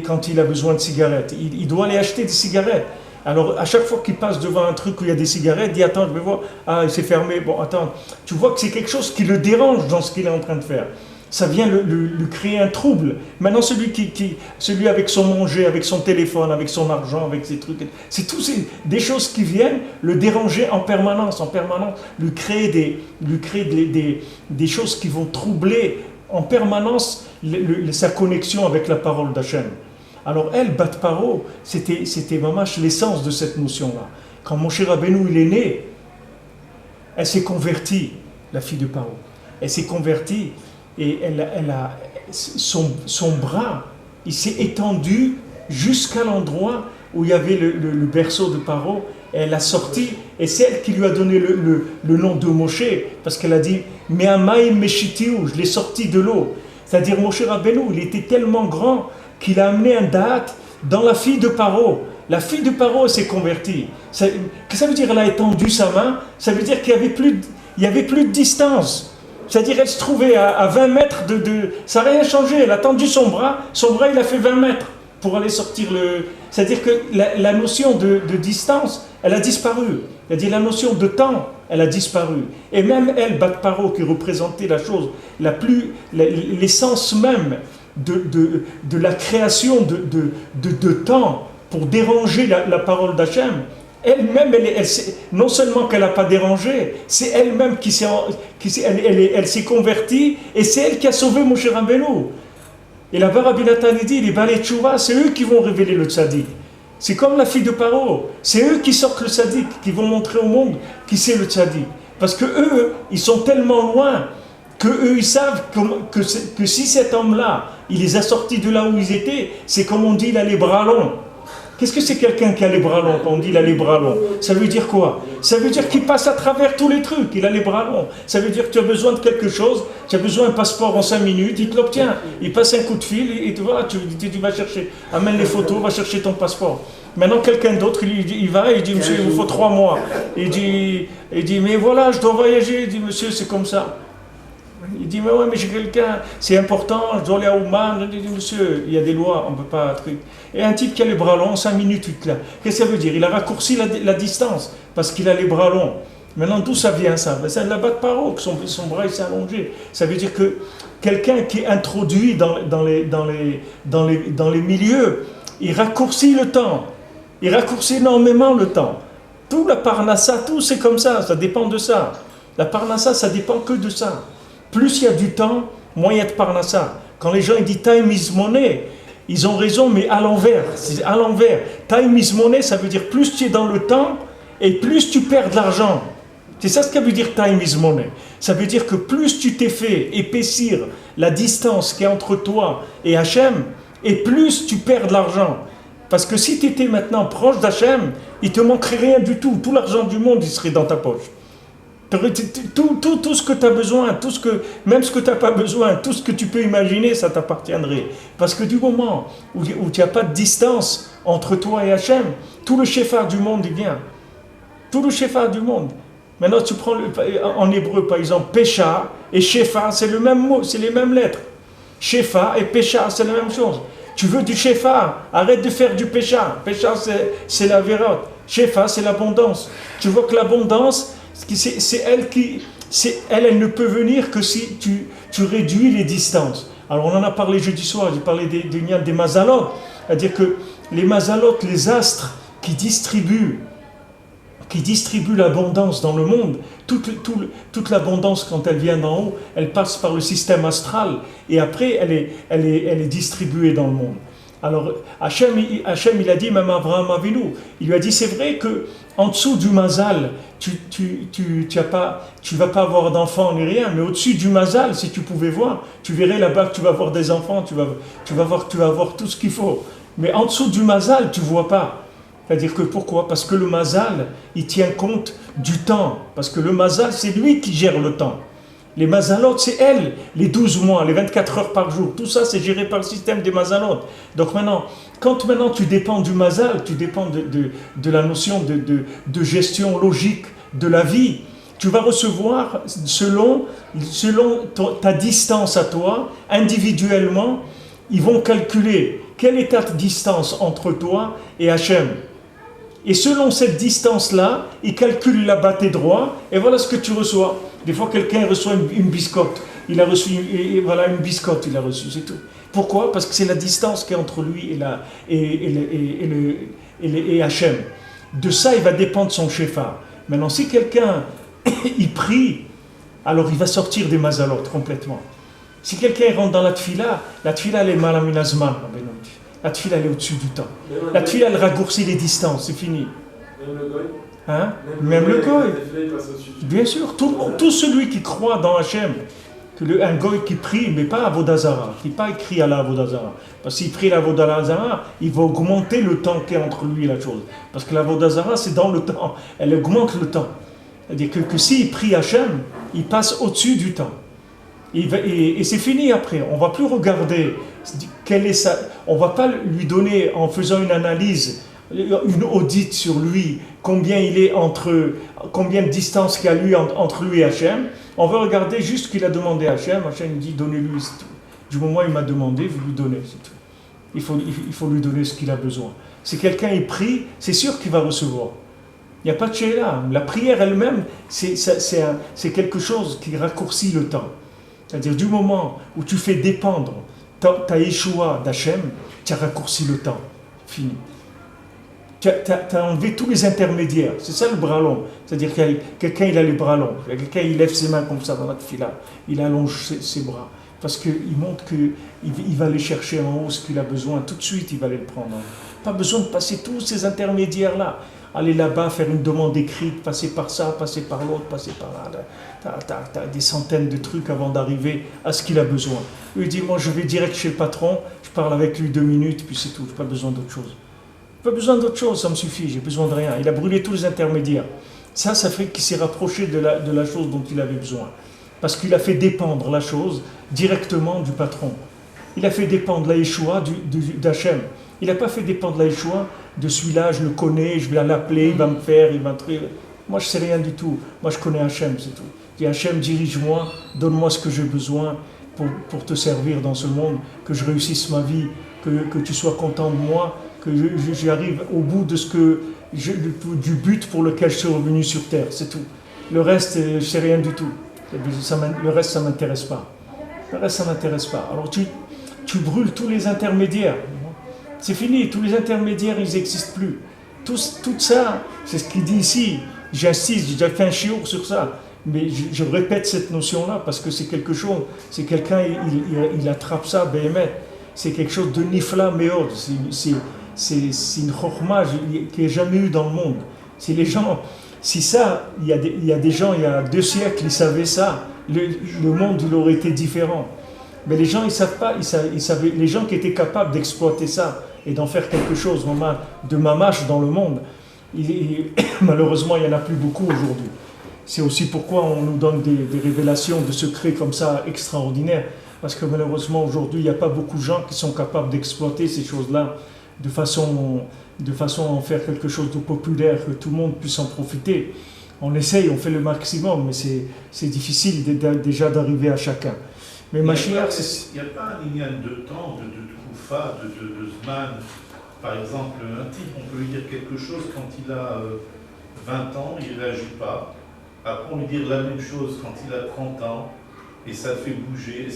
quand il a besoin de cigarettes. Il doit aller acheter des cigarettes. Alors, à chaque fois qu'il passe devant un truc où il y a des cigarettes, il dit « Attends, je vais voir. Ah, il s'est fermé. Bon, attends. » Tu vois que c'est quelque chose qui le dérange dans ce qu'il est en train de faire. Ça vient lui créer un trouble. Maintenant, celui avec son manger, avec son téléphone, avec son argent, avec ses trucs, c'est tous des choses qui viennent le déranger en permanence, lui créer des choses qui vont troubler en permanence sa connexion avec la parole d'Hachem. Alors elle, Bat Paro, c'était mamash l'essence de cette notion-là. Quand Moshe Rabbeinu il est né, elle s'est convertie, la fille de Paro. elle s'est convertie et son bras, il s'est étendu jusqu'à l'endroit où il y avait le berceau de Paro. Elle a sorti, et c'est elle qui lui a donné le nom de Moshe, parce qu'elle a dit « Me'amaim meshitiou », je l'ai sorti de l'eau. C'est-à-dire Moshe Rabbeinu, il était tellement grand qu'il a amené un da'at dans la fille de Paro. La fille de Paro s'est convertie. Qu'est-ce que ça veut dire? Elle a étendu sa main. Ça veut dire qu'il n'y avait plus de distance. C'est-à-dire qu'elle se trouvait à 20 mètres ça n'a rien changé. Elle a tendu son bras il a fait 20 mètres pour aller sortir le... C'est-à-dire que la notion de distance, elle a disparu. C'est-à-dire la notion de temps, elle a disparu. Et même elle, Bat Paro, qui représentait la chose l'essence même de la création de temps pour déranger la parole d'Hachem, elle-même, non seulement qu'elle n'a pas dérangé, c'est elle-même elle s'est convertie et c'est elle qui a sauvé Moshe Rabbeinu. Et là-bas, Rabbi Nathan dit, les Balei Tchouva, c'est eux qui vont révéler le tzaddik. C'est comme la fille de Paro, c'est eux qui sortent le tzaddik, qui vont montrer au monde qui c'est le tzaddik. Parce que eux, ils sont tellement loin que eux, ils savent que si cet homme-là, il les a sortis de là où ils étaient, c'est comme on dit, il a les bras longs. Qu'est-ce que c'est quelqu'un qui a les bras longs? Quand on dit il a les bras longs, ça veut dire quoi? Ça veut dire qu'il passe à travers tous les trucs, il a les bras longs. Ça veut dire que tu as besoin de quelque chose, tu as besoin d'un passeport en 5 minutes, il te l'obtient. Il passe un coup de fil et voilà, tu vas chercher, amène les photos, va chercher ton passeport. Maintenant quelqu'un d'autre, il va et il dit, monsieur, il vous faut 3 mois. Il dit, mais voilà, je dois voyager. Il dit, monsieur, c'est comme ça. Il dit, mais ouais, mais j'ai quelqu'un, c'est important, je dois aller à Ouman. Il dit, monsieur, il y a des lois, on ne peut pas... Et un type qui a les bras longs, 5 minutes, là. Qu'est-ce que ça veut dire? Il a raccourci la distance, parce qu'il a les bras longs. Maintenant, d'où ça vient, ça? Ben, c'est de la Bat Paro, que son bras s'est allongé. Ça veut dire que quelqu'un qui est introduit dans les milieux, il raccourcit le temps. Il raccourcit énormément le temps. Tout la parnassa, tout c'est comme ça dépend de ça. La parnassa, ça dépend que de ça. Plus il y a du temps, moins il y a de parnassa. Quand les gens ils disent time is money, ils ont raison, mais à l'envers. C'est à l'envers. Time is money, ça veut dire plus tu es dans le temps et plus tu perds de l'argent. C'est ça ce que veut dire time is money. Ça veut dire que plus tu t'es fait épaissir la distance qui est entre toi et Hachem, et plus tu perds de l'argent. Parce que si tu étais maintenant proche d'Hachem, il ne te manquerait rien du tout. Tout l'argent du monde, il serait dans ta poche. Tout ce que tu as besoin, même ce que tu n'as pas besoin, tout ce que tu peux imaginer, ça t'appartiendrait. Parce que du moment où tu n'as pas de distance entre toi et Hachem, tout le shefar du monde, il vient. Tout le shefar du monde. Maintenant, tu prends en hébreu, par exemple, Pécha et shefar, c'est le même mot, c'est les mêmes lettres. Shefar et Pécha, c'est la même chose. Tu veux du shefar, arrête de faire du pécha. Pécha, c'est la vérote. Shefar, c'est l'abondance. Tu vois que l'abondance, elle ne peut venir que si tu réduis les distances. Alors on en a parlé jeudi soir, j'ai parlé des mazalot, c'est-à-dire que les mazalot, les astres qui distribuent l'abondance dans le monde, toute l'abondance quand elle vient d'en haut, elle passe par le système astral et après elle est distribuée dans le monde. Alors Hachem il a dit, même Abraham Avinu, il lui a dit, c'est vrai que en dessous du mazal, tu vas pas avoir d'enfants ni rien, mais au-dessus du mazal, si tu pouvais voir, tu verrais là-bas que tu vas avoir des enfants, tu vas voir tout ce qu'il faut. Mais en dessous du mazal, tu vois pas. C'est-à-dire que pourquoi? Parce que le mazal, il tient compte du temps. Parce que le mazal, c'est lui qui gère le temps. Les mazalot, c'est elle, les 12 mois, les 24 heures par jour. Tout ça, c'est géré par le système des mazalot. Donc maintenant, quand tu dépends du mazal, tu dépends de la notion de gestion logique de la vie, tu vas recevoir selon ta distance à toi, individuellement, ils vont calculer quelle est ta distance entre toi et Hachem. Et selon cette distance-là, ils calculent la bas tes droits, et voilà ce que tu reçois. Des fois, quelqu'un reçoit une biscotte. Il a reçu une biscotte, il a reçu, c'est tout. Pourquoi? Parce que c'est la distance qui est entre lui et Hachem. De ça, il va dépendre son shefar. Maintenant, si quelqu'un, il prie, alors il va sortir des mazalot complètement. Si quelqu'un rentre dans la tfila, elle est malaminazman. La tfila, elle est au-dessus du temps. La tfila, elle raccourcit les distances, c'est fini. Même le goy? Même le goy. Bien sûr, tout celui qui croit dans Hachem, Un goy qui prie, mais pas à Vodazara, qui n'est pas écrit à la Vodazara. Parce qu'il prie la Vodazara, il va augmenter le temps qui est entre lui et la chose. Parce que la Vodazara, c'est dans le temps. Elle augmente le temps. C'est-à-dire que s'il prie Hachem, il passe au-dessus du temps. Et c'est fini après. On ne va plus regarder quelle est sa... On ne va pas lui donner, en faisant une analyse, une audite sur lui, combien de distance qu'il y a lui entre lui et Hachem. On va regarder juste ce qu'il a demandé à Hachem. Hachem dit donnez-lui, c'est tout. Du moment où il m'a demandé, vous lui donnez, c'est tout. Il faut lui donner ce qu'il a besoin. Si quelqu'un est prie, c'est sûr qu'il va recevoir. Il n'y a pas de chéla. La prière elle-même, c'est quelque chose qui raccourcit le temps. C'est-à-dire du moment où tu fais dépendre ta Yeshua d'Hachem, tu as raccourci le temps. Fini. Tu as enlevé tous les intermédiaires. C'est ça le bras long. C'est-à-dire que quelqu'un il a les bras longs. Quelqu'un il lève ses mains comme ça dans la tefila. Il allonge ses bras. Parce qu'il montre qu'il va aller chercher en haut ce qu'il a besoin. Tout de suite, il va aller le prendre. Pas besoin de passer tous ces intermédiaires-là. Aller là-bas, faire une demande écrite, passer par ça, passer par l'autre, passer par là. T'as des centaines de trucs avant d'arriver à ce qu'il a besoin. Lui, il dit, moi je vais direct chez le patron, je parle avec lui 2 minutes, puis c'est tout. J'ai pas besoin d'autre chose. Pas besoin d'autre chose, ça me suffit, j'ai besoin de rien. Il a brûlé tous les intermédiaires. Ça fait qu'il s'est rapproché de la chose dont il avait besoin. Parce qu'il a fait dépendre la chose directement du patron. Il a fait dépendre la Yeshua d'Hachem. Il n'a pas fait dépendre la Yeshua de celui-là, je le connais, je vais l'appeler, il va me faire, il va me truer. Moi, je ne sais rien du tout. Moi, je connais Hachem, c'est tout. Je dis, Hachem, dirige-moi, donne-moi ce que j'ai besoin pour te servir dans ce monde, que je réussisse ma vie, que tu sois content de moi, que j'arrive au bout de du but pour lequel je suis revenu sur terre, c'est tout. Le reste, je ne sais rien du tout. Le reste, ça ne m'intéresse pas. Le reste, ça ne m'intéresse pas. Alors, tu brûles tous les intermédiaires. C'est fini, tous les intermédiaires, ils n'existent plus. Tout ça, c'est ce qu'il dit ici. J'insiste, j'ai déjà fait un chiour sur ça. Mais je répète cette notion-là parce que c'est quelque chose, c'est quelqu'un, il attrape ça, béhémet. C'est quelque chose de nifla meod. C'est une chorma qu'il n'y a jamais eu dans le monde. C'est les gens, si ça, il y a des gens, il y a 2 siècles, ils savaient ça, le monde, il aurait été différent. Mais les gens, ils ne savent pas, ils savaient, les gens qui étaient capables d'exploiter ça et d'en faire quelque chose de mamache dans le monde, malheureusement, il n'y en a plus beaucoup aujourd'hui. C'est aussi pourquoi on nous donne des révélations de secrets comme ça extraordinaires. Parce que malheureusement, aujourd'hui, il n'y a pas beaucoup de gens qui sont capables d'exploiter ces choses-là de façon à en faire quelque chose de populaire, que tout le monde puisse en profiter. On essaye, on fait le maximum, mais c'est difficile déjà d'arriver à chacun. Mais Mashiach, il n'y a pas un lignane de temps, de Koufa, de Zman. Par exemple, un type, on peut lui dire quelque chose quand il a 20 ans, il ne réagit pas. Après, on lui dit la même chose quand il a 30 ans, et ça le fait bouger.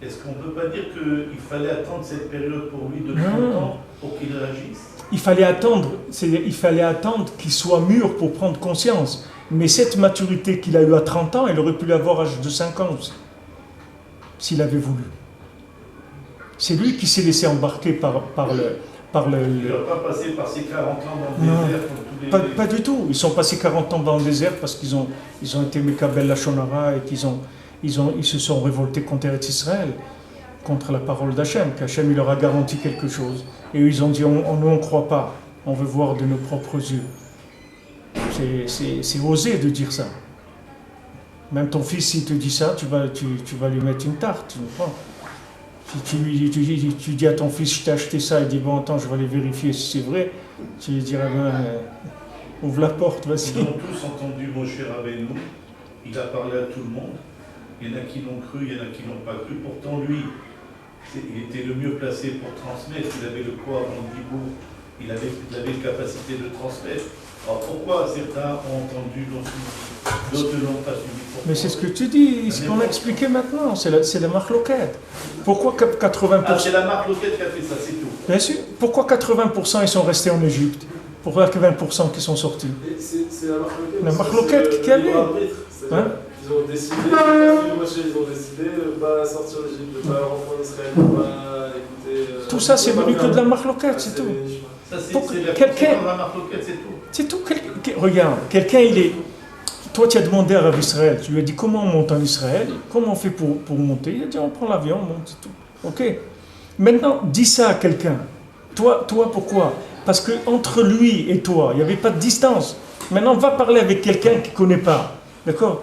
Est-ce qu'on ne peut pas dire qu'il fallait attendre cette période pour lui de 30 ans pour qu'il réagisse? Il fallait attendre qu'il soit mûr pour prendre conscience. Mais cette maturité qu'il a eue à 30 ans, il aurait pu l'avoir à l'âge de 5 ans aussi, s'il avait voulu. C'est lui qui s'est laissé embarquer par le... Il n'a pas passé par ces 40 ans dans le désert comme tous les... Pas du tout. Ils sont passés 40 ans dans le désert parce qu'ils ont été Mekabel Lachonara et ils se sont révoltés contre Eretz Israël, contre la parole d'Hachem, qu'Hachem il leur a garanti quelque chose. Et eux, ils ont dit, nous on ne croit pas, on veut voir de nos propres yeux. C'est osé de dire ça. Même ton fils, s'il te dit ça, tu vas lui mettre une tarte, tu comprends? Si tu dis à ton fils, je t'ai acheté ça, il dit, bon, attends, je vais aller vérifier si c'est vrai, tu lui diras, ouvre la porte, vas-y. Ils ont tous entendu Moshe Rabbeinu, il a parlé à tout le monde, il y en a qui l'ont cru, il y en a qui l'ont pas cru, pourtant lui, il était le mieux placé pour transmettre, il avait le corps dans le Dibour, il avait la capacité de transmettre. Alors pourquoi certains ont entendu, d'autres ne l'ont pas suivi? Mais c'est ce que tu dis, ce qu'on a expliqué maintenant, c'est la marque loquette. Pourquoi 80%? Ah, c'est la marque loquette qui a fait ça, c'est tout. Bien sûr. Pourquoi 80% ils sont restés en Égypte? Pourquoi 20% qui sont sortis? C'est la marque loquette. La marque loquette qui a vu. Hein? Ils ont décidé, ils ont décidé de ne pas sortir d'Égypte, de ne pas rentrer en Israël, de ne pas écouter... Tout ça, c'est venu que de la marque loquette, c'est tout. Ça, c'est la marque loquette, c'est tout. C'est tout. Regarde, quelqu'un, il est... toi tu as demandé à Rav Israël, tu lui as dit comment on monte en Israël, comment on fait pour monter, il a dit on prend l'avion, on monte, c'est tout. Ok. Maintenant, dis ça à quelqu'un. Toi pourquoi? Parce que entre lui et toi, il n'y avait pas de distance. Maintenant, va parler avec quelqu'un qui ne connaît pas. D'accord?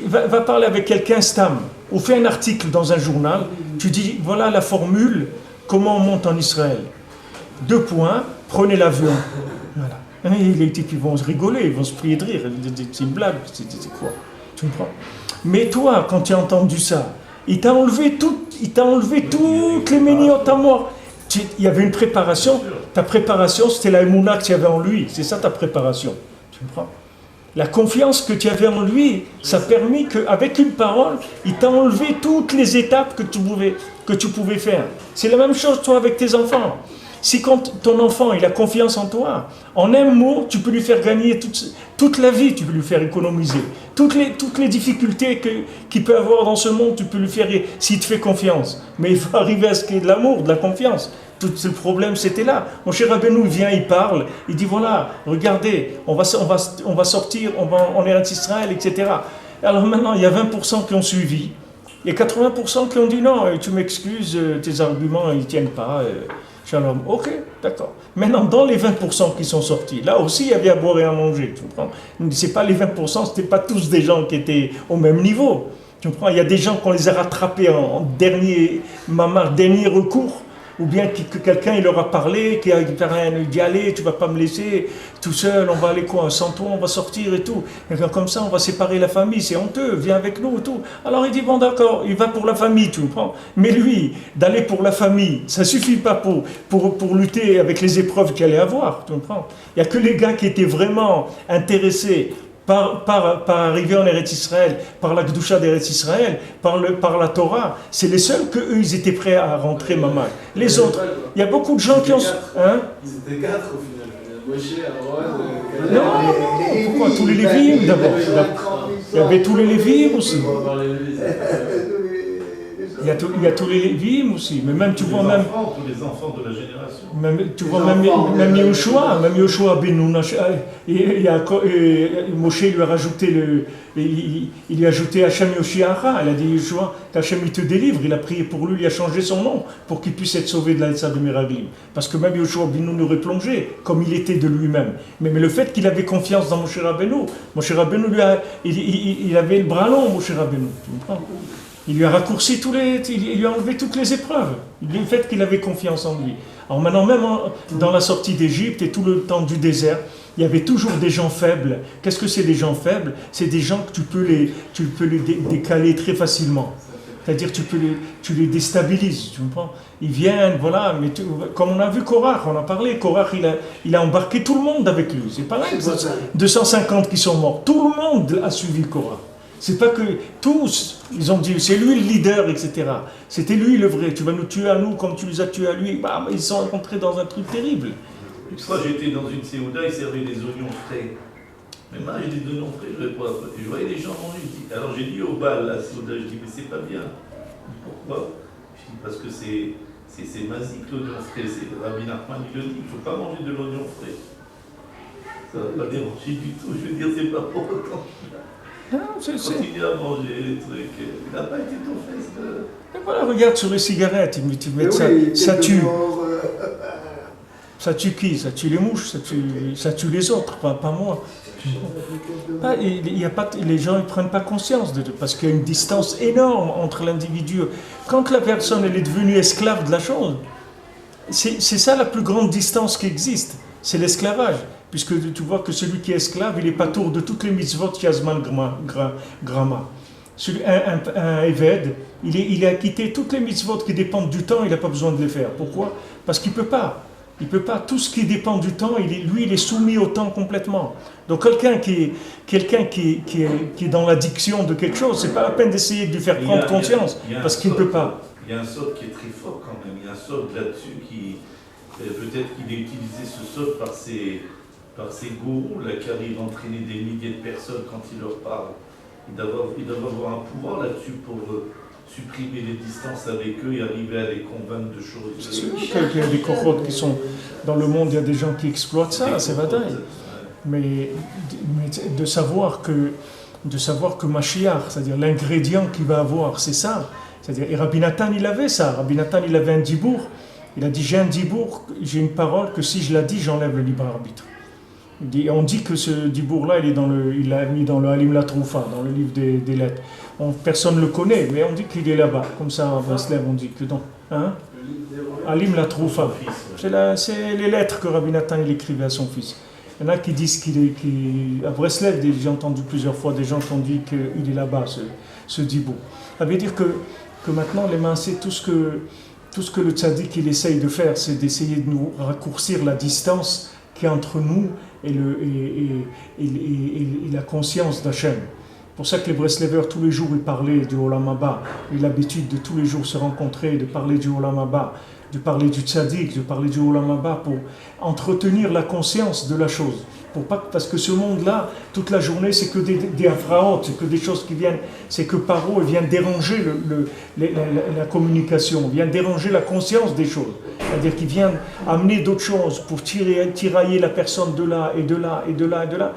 Va parler avec quelqu'un Stam. Ou fais un article dans un journal. Tu dis, voilà la formule, comment on monte en Israël. 2 points, prenez l'avion. Voilà. Et les types, ils vont se rigoler, ils vont se prier de rire. C'est une blague, c'est quoi? Tu comprends? Mais toi, quand tu as entendu ça, il t'a enlevé toutes les méniotes à mort. Il y avait une préparation. Ta préparation, c'était la émouna que tu avais en lui. C'est ça ta préparation. Tu comprends? La confiance que tu avais en lui, ça a permis qu'avec une parole, il t'a enlevé toutes les étapes que tu pouvais faire. C'est la même chose, toi, avec tes enfants. Si quand ton enfant il a confiance en toi, en un mot, tu peux lui faire gagner toute la vie, tu peux lui faire économiser. Toutes les difficultés qu'il peut avoir dans ce monde, tu peux lui faire s'il te fait confiance. Mais il faut arriver à ce qu'il y ait de l'amour, de la confiance. Tout ce problème, c'était là. Mon cher Rabbeinu, il vient, il parle, il dit voilà, regardez, on va sortir, on va en Eretz Israël, etc. Alors maintenant, il y a 20% qui ont suivi. Il y a 80% qui ont dit non, tu m'excuses, tes arguments, ils ne tiennent pas. Shalom, ok, d'accord. Maintenant, dans les 20% qui sont sortis, là aussi, il y avait à boire et à manger. Tu comprends? C'est pas les 20%, ce n'étaient pas tous des gens qui étaient au même niveau. Tu comprends? Il y a des gens qu'on les a rattrapés en dernier recours. Ou bien que quelqu'un il leur a parlé, qui a dit allez, tu vas pas me laisser tout seul, on va aller quoi, sans toi on va sortir et tout. Et comme ça on va séparer la famille, c'est honteux, viens avec nous et tout. Alors il dit bon d'accord, il va pour la famille, tu comprends. Mais lui, d'aller pour la famille, ça suffit pas pour lutter avec les épreuves qu'il allait avoir, tu comprends. Il n'y a que les gars qui étaient vraiment intéressés par arriver en Eretz Israël, par la Gdusha d'Eretz Israël, par la Torah, c'est les seuls qu'eux, ils étaient prêts à rentrer, maman. Les autres, il y a beaucoup de gens qui ont... Hein? Ils étaient 4 au final. Moshe, Aaron, non, pourquoi? Tous les Lévites d'abord. Il y avait tous les Lévites aussi. Il y a tous les Lévites aussi, mais même tu vois même tous les enfants de la génération. Même tu vois même Yoshua Benoun, Moshe lui a rajouté il lui a ajouté Hachem Yoshiara. Elle a dit Yoshua, qu'Hachem il te délivre. Il a prié pour lui, il a changé son nom pour qu'il puisse être sauvé de l'Aïssa de Meraglim. Parce que même Yoshua Benoun aurait plongé comme il était de lui-même. Mais le fait qu'il avait confiance dans Moshe Rabbeinu, il avait le bras long, Moshe Rabbeinu. Tu comprends? Il lui a raccourci il lui a enlevé toutes les épreuves. Le fait qu'il avait confiance en lui. Alors maintenant, même dans la sortie d'Égypte et tout le temps du désert, il y avait toujours des gens faibles. Qu'est-ce que c'est des gens faibles? C'est des gens que tu peux les décaler très facilement. C'est-à-dire tu les déstabilises, tu comprends? Ils viennent, voilà, mais comme on a vu Korach, on a parlé, Korach il a embarqué tout le monde avec lui. C'est pas là, 250 qui sont morts. Tout le monde a suivi Korach. C'est pas que tous, ils ont dit, c'est lui le leader, etc. C'était lui le vrai, tu vas nous tuer à nous comme tu les as tués à lui. Bah, ils sont rentrés dans un truc terrible. Une fois j'étais dans une séouda, ils servaient des oignons frais. Mais moi j'ai des oignons frais, je voyais les gens manger. Alors j'ai dit au bal, la séouda, je dis mais c'est pas bien. Pourquoi? Je dis parce que c'est masique l'oignon frais, c'est Rabbi Nachman il le dit, il ne faut pas manger de l'oignon frais. Ça va pas déranger du tout, je veux dire c'est pas pour autant. Non, continue à manger les trucs. Il n'a pas été ton fils de... Et voilà, regarde sur les cigarettes, tu mets ça tue. Ça tue qui? Ça tue les mouches, ça tue les autres, pas moi. Les gens ne prennent pas conscience parce qu'il y a une distance énorme entre l'individu. Quand la personne elle est devenue esclave de la chose, c'est ça la plus grande distance qui existe, c'est l'esclavage. Puisque tu vois que celui qui est esclave, il est pas tour de toutes les mitzvot Yazman Grama. Un Eved, il a quitté toutes les mitzvot qui dépendent du temps, il n'a pas besoin de les faire. Pourquoi? Parce qu'il ne peut pas. Il peut pas. Tout ce qui dépend du temps, il est soumis au temps complètement. Donc quelqu'un qui est dans l'addiction de quelque chose, c'est pas la peine d'essayer de lui faire prendre conscience, parce qu'il ne peut pas. Il y a un sort qui est très fort quand même. Il y a un sort là-dessus qui... Peut-être qu'il a utilisé ce sort par ses gourous là, qui arrivent à entraîner des milliers de personnes quand il leur parle. Ils doivent avoir un pouvoir là-dessus pour supprimer les distances avec eux et arriver à les convaincre de choses. C'est sûr qu'il y a des cohortes qui sont dans le monde, il y a des gens qui exploitent ça, c'est bataille. Mais de savoir que de savoir que Mashiach, c'est-à-dire l'ingrédient qu'il va avoir, c'est ça. C'est-à-dire, et Rabbi Nathan, il avait ça. Rabbi Nathan, il avait un dibour. Il a dit, j'ai un dibour, j'ai une parole que si je la dis, j'enlève le libre arbitre. On dit que ce dibour-là, il l'a mis dans le Halim la Troufa, dans le livre des lettres. Personne ne le connaît, mais on dit qu'il est là-bas. Comme ça, à Breslev, on dit que non. Hein? Halim la Troufa. C'est les lettres que Rabbi Nathan il écrivait à son fils. Il y en a qui disent à Breslev, j'ai entendu plusieurs fois des gens qui ont dit qu'il est là-bas, ce dibour. Ça veut dire que maintenant, les mains, c'est tout ce que le tzaddik il essaye de faire, c'est d'essayer de nous raccourcir la distance qui est entre nous et la conscience d'Hachem. C'est pour ça que les Breslevers, tous les jours, ils parlaient du Olam Haba. Ils ont l'habitude de tous les jours se rencontrer, de parler du Olam Haba, de parler du tzaddik, de parler du Olam Haba pour entretenir la conscience de la chose. Parce que ce monde-là, toute la journée, c'est que des afraotes, c'est que des choses qui viennent, c'est que Paro vient déranger la communication, vient déranger la conscience des choses. C'est-à-dire qu'il vient amener d'autres choses pour tirailler la personne de là et de là et de là et de là,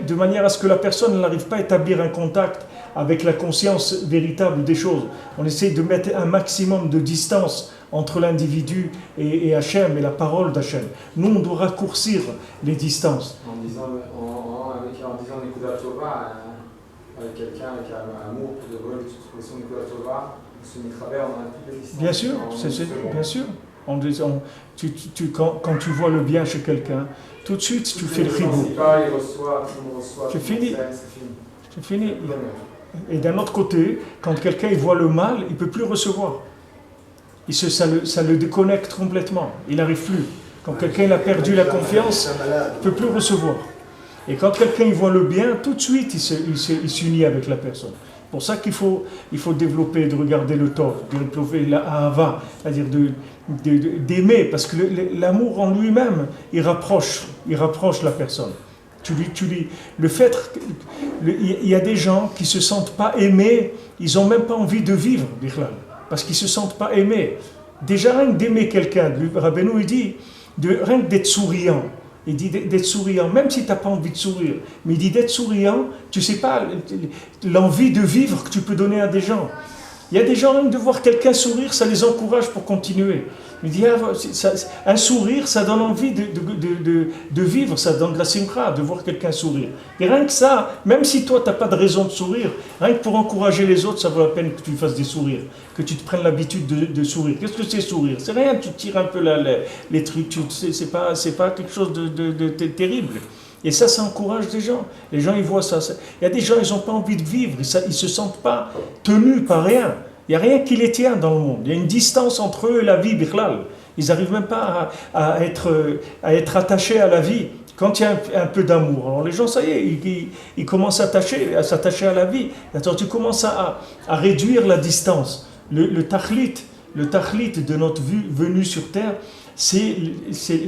de manière à ce que la personne n'arrive pas à établir un contact avec la conscience véritable des choses. On essaie de mettre un maximum de distance entre l'individu et Hachem et la parole d'Hachem. Nous, on doit raccourcir les distances. En disant Nekuda Tova, avec quelqu'un avec un amour pour développer l'expression Nekuda Tova, on se met on a toutes les distances. Bien sûr, bien sûr. Quand tu vois le bien chez quelqu'un, tout de suite tu fais le chibou. Tu finis. C'est fini. Et d'un autre côté, quand quelqu'un il voit le mal, il ne peut plus recevoir. Ça le déconnecte complètement. Il n'arrive plus. Quand quelqu'un a perdu la confiance, il ne peut plus recevoir. Et quand quelqu'un il voit le bien, tout de suite il s'unit avec la personne. C'est pour ça qu'il faut développer, de regarder le tov, de développer la ahava, c'est-à-dire d'aimer, parce que l'amour en lui-même, il rapproche la personne. Il y a des gens qui ne se sentent pas aimés, ils n'ont même pas envie de vivre, parce qu'ils ne se sentent pas aimés. Déjà, rien que d'aimer quelqu'un, Rabbeinu il dit, rien que d'être souriant. Il dit d'être souriant, même si tu n'as pas envie de sourire. Mais il dit d'être souriant, tu ne sais pas l'envie de vivre que tu peux donner à des gens. Il y a des gens, même de voir quelqu'un sourire, ça les encourage pour continuer. Il dit, un sourire, ça donne envie de vivre, ça donne de la simcha, de voir quelqu'un sourire. Et rien que ça, même si toi, tu n'as pas de raison de sourire, rien que pour encourager les autres, ça vaut la peine que tu fasses des sourires, que tu te prennes l'habitude de sourire. Qu'est-ce que c'est sourire? C'est rien, tu tires un peu les trucs, c'est pas quelque chose de terrible. Et ça encourage des gens. Les gens, ils voient ça. Il y a des gens, ils n'ont pas envie de vivre, ils ne se sentent pas tenus par rien. Il n'y a rien qui les tient dans le monde. Il y a une distance entre eux et la vie, Bichlal. Ils n'arrivent même pas à être attachés à la vie. Quand il y a un peu d'amour, alors les gens, ça y est, ils commencent à s'attacher à la vie. Alors tu commences à réduire la distance. Le tachlit de notre venue sur terre, c'est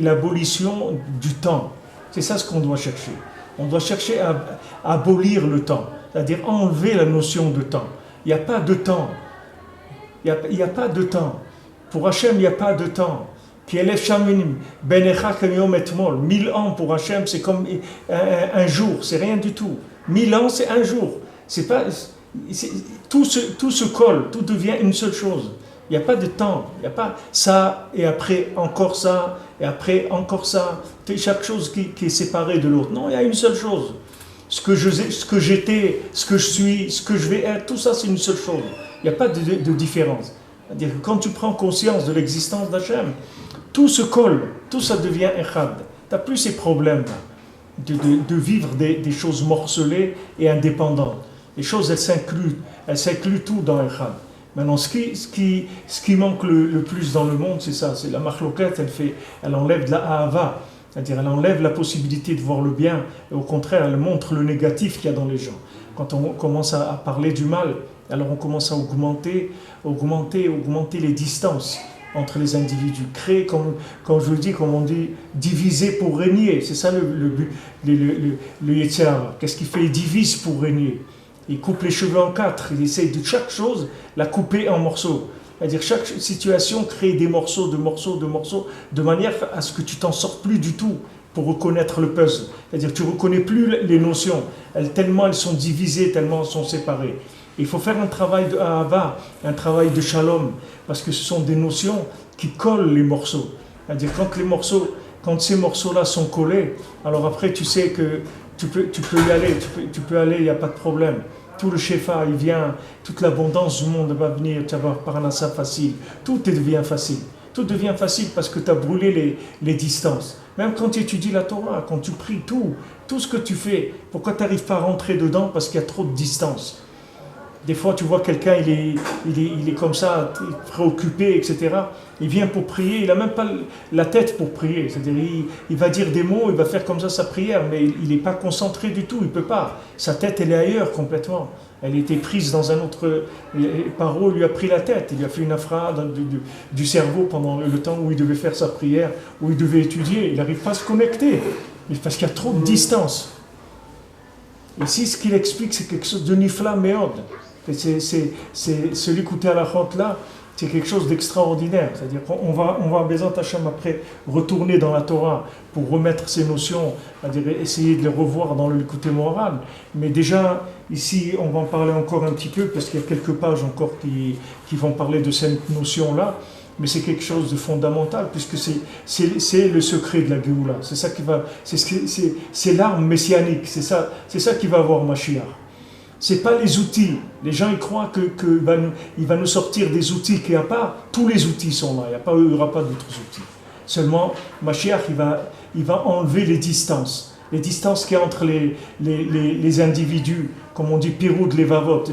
l'abolition du temps. C'est ça ce qu'on doit chercher. On doit chercher à abolir le temps, c'est-à-dire enlever la notion de temps. Il n'y a pas de temps. Il n'y a pas de temps. Pour Hachem, il n'y a pas de temps. 1000 ans pour Hachem, c'est comme un jour, c'est rien du tout. 1000 ans, c'est un jour. Tout se colle, tout devient une seule chose. Il n'y a pas de temps, il n'y a pas ça, et après encore ça, et après encore ça. Chaque chose qui est séparée de l'autre. Non, il y a une seule chose. Ce que j'étais, ce que je suis, ce que je vais être, tout ça c'est une seule chose. Il n'y a pas de différence. C'est-à-dire que quand tu prends conscience de l'existence d'Hachem, tout se colle, tout ça devient echad. Tu n'as plus ces problèmes de vivre des choses morcelées et indépendantes. Les choses, elles s'incluent tout dans echad. Maintenant, ce qui manque le plus dans le monde, c'est ça, c'est la machloket, elle enlève de la ahava, c'est-à-dire elle enlève la possibilité de voir le bien, et au contraire, elle montre le négatif qu'il y a dans les gens. Quand on commence à parler du mal, alors on commence à augmenter les distances entre les individus, créer, comme je le dis, comme on dit, diviser pour régner, c'est ça le but, le Yetzer Hara. Qu'est-ce qu'il fait? Il divise pour régner. Il coupe les cheveux en quatre, il essaie de chaque chose la couper en morceaux. C'est-à-dire chaque situation crée des morceaux, de manière à ce que tu t'en sortes plus du tout. pour reconnaître le puzzle. C'est-à-dire tu ne reconnais plus les notions, tellement elles sont divisées, tellement elles sont séparées. Il faut faire un travail de ahava, un travail de shalom, parce que ce sont des notions qui collent les morceaux. C'est-à-dire quand ces morceaux-là sont collés, alors après tu sais que tu peux y aller, tu peux aller, il n'y a pas de problème. Tout le shefa, il vient, toute l'abondance du monde va venir, tu vas avoir parnassa facile. Tout devient facile. Tout devient facile parce que tu as brûlé les distances. Même quand tu étudies la Torah, quand tu pries, tout ce que tu fais, pourquoi tu n'arrives pas à rentrer dedans? Parce qu'il y a trop de distance. Des fois, tu vois quelqu'un, il est comme ça, préoccupé, etc. Il vient pour prier, il n'a même pas la tête pour prier. C'est-à-dire, il va dire des mots, il va faire comme ça sa prière, mais il n'est pas concentré du tout, il ne peut pas. Sa tête, elle est ailleurs complètement. Elle était prise dans un autre... Paro lui a pris la tête, il lui a fait une afra du cerveau pendant le temps où il devait faire sa prière, où il devait étudier. Il n'arrive pas à se connecter, parce qu'il y a trop de distance. Ici, ce qu'il explique, c'est quelque chose de nifla meod. C'est celui qui à la chante là, c'est quelque chose d'extraordinaire. C'est-à-dire qu'on va Bezat Hashem après retourner dans la Torah pour remettre ces notions, c'est-à-dire essayer de les revoir dans le Likutei Moharan. Mais déjà, ici, on va en parler encore un petit peu, parce qu'il y a quelques pages encore qui vont parler de cette notion-là. Mais c'est quelque chose de fondamental, puisque c'est le secret de la Géoula. C'est ça qui va, c'est l'arme messianique. C'est ça qui va avoir Mashiach. C'est pas les outils. Les gens ils croient qu'il va nous sortir des outils qu'il n'y a pas. Tous les outils sont là. Il n'y aura pas d'autres outils. Seulement, Mashiach il va enlever les distances. Les distances qu'il y a entre les individus, comme on dit Pirud Levavot,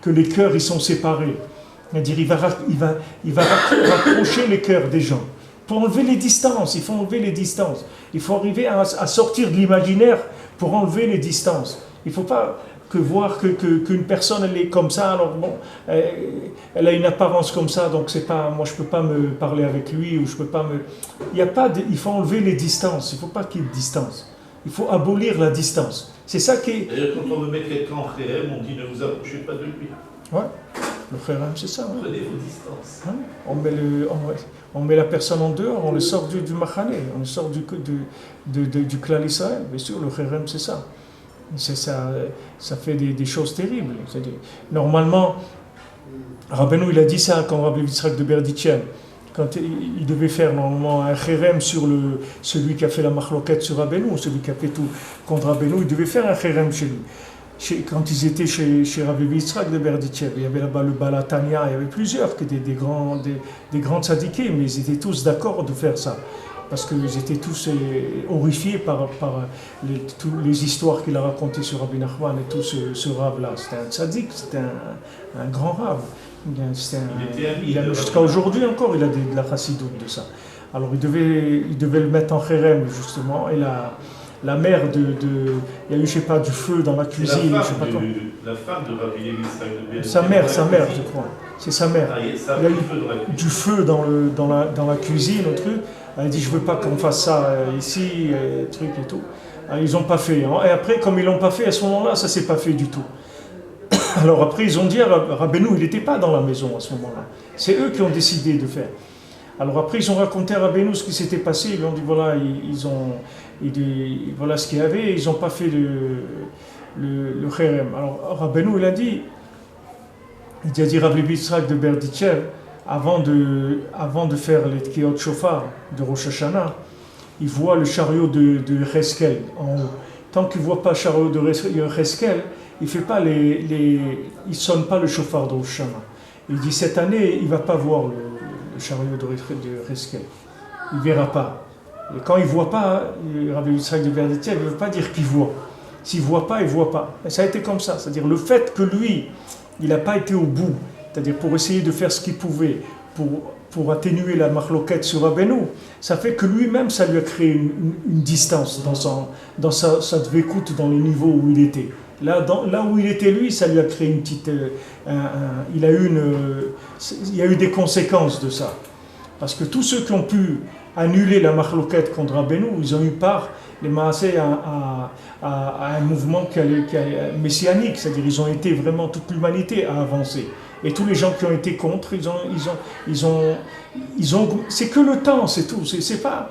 que les cœurs ils sont séparés. C'est-à-dire il va rapprocher les cœurs des gens. Pour enlever les distances, il faut enlever les distances. Il faut arriver à sortir de l'imaginaire pour enlever les distances. Il ne faut pas voir qu'une personne elle est comme ça, alors bon, elle a une apparence comme ça, donc c'est pas, moi je peux pas me parler avec lui, ou je peux pas me... Il faut enlever les distances, il ne faut pas qu'il y ait de distance. Il faut abolir la distance. C'est ça qui est... D'ailleurs, quand on veut mettre quelqu'un en khérem, on dit ne vous approchez pas de lui. Ouais, le khérem c'est ça. Ouais. Prenez vos distances. Ouais. On met la personne en dehors, on le sort du machané, on le sort du clan Israël. Bien sûr, le khérem c'est ça. Ça fait des choses terribles. Normalement, Rabbeinu il a dit ça quand Rabbi Yitzhak de Berditchev, quand il devait faire normalement un chérem sur celui qui a fait la machloket sur Rabbeinu, celui qui a fait tout contre Rabbeinu, il devait faire un chérem chez lui. Quand ils étaient chez Rabbi Yitzhak de Berditchev, il y avait là-bas le Balatania, il y avait plusieurs, des grands tzadikim, mais ils étaient tous d'accord de faire ça. Parce qu'ils étaient tous horrifiés par toutes les histoires qu'il a racontées sur Rabbi Nachman et tout ce rave-là. C'était un tzaddik, c'était un grand rave. Jusqu'à aujourd'hui encore, il a de la chassidoute de ça. Alors il devait le mettre en chérem, justement, et la mère il y a eu, je sais pas, du feu dans la cuisine. La femme de Rabbi Yitzhak de Berditchev. Sa mère, je crois. C'est sa mère. Il y a eu du feu dans la cuisine, au truc. Elle dit, je veux pas qu'on fasse ça ici, truc et tout. Alors, ils n'ont pas fait. Et après, comme ils l'ont pas fait, à ce moment-là, ça s'est pas fait du tout. Alors après, ils ont dit, Rabbeinu, il n'était pas dans la maison à ce moment-là. C'est eux qui ont décidé de faire. Alors après, ils ont raconté à Rabbeinu ce qui s'était passé. Ils lui ont dit, voilà, voilà ce qu'il y avait. Ils n'ont pas fait le chérem. Alors Rabbeinu, il a dit Rabbi Yitzhak de Berditchev, avant de faire les Tkiot Shofar de Rosh Hashanah, il voit le chariot de Cheskel en haut. Tant qu'il ne voit pas le chariot de Cheskel, il ne sonne pas le chauffard de Rosh Hashanah. Il dit, cette année, il ne va pas voir le chariot de Cheskel. Il ne verra pas. Et quand il ne voit pas, Rabbi Yitzhak de Berditchev, il ne veut pas dire qu'il voit. S'il ne voit pas, il ne voit pas. Et ça a été comme ça. C'est-à-dire le fait que lui, il n'a pas été au bout, c'est-à-dire pour essayer de faire ce qu'il pouvait, pour atténuer la machloket sur Rabbeinu, ça fait que lui-même, ça lui a créé une distance dans sa dvékout, dans le niveau où il était. Là où il était lui, ça lui a créé une petite... il y a eu des conséquences de ça. Parce que tous ceux qui ont pu annuler la machloket contre Rabbeinu, ils ont eu part, les maasés, à un mouvement messianique, c'est-à-dire ils ont été vraiment, toute l'humanité à avancer. Et tous les gens qui ont été contre, ils ont c'est que le temps, c'est tout. C'est pas,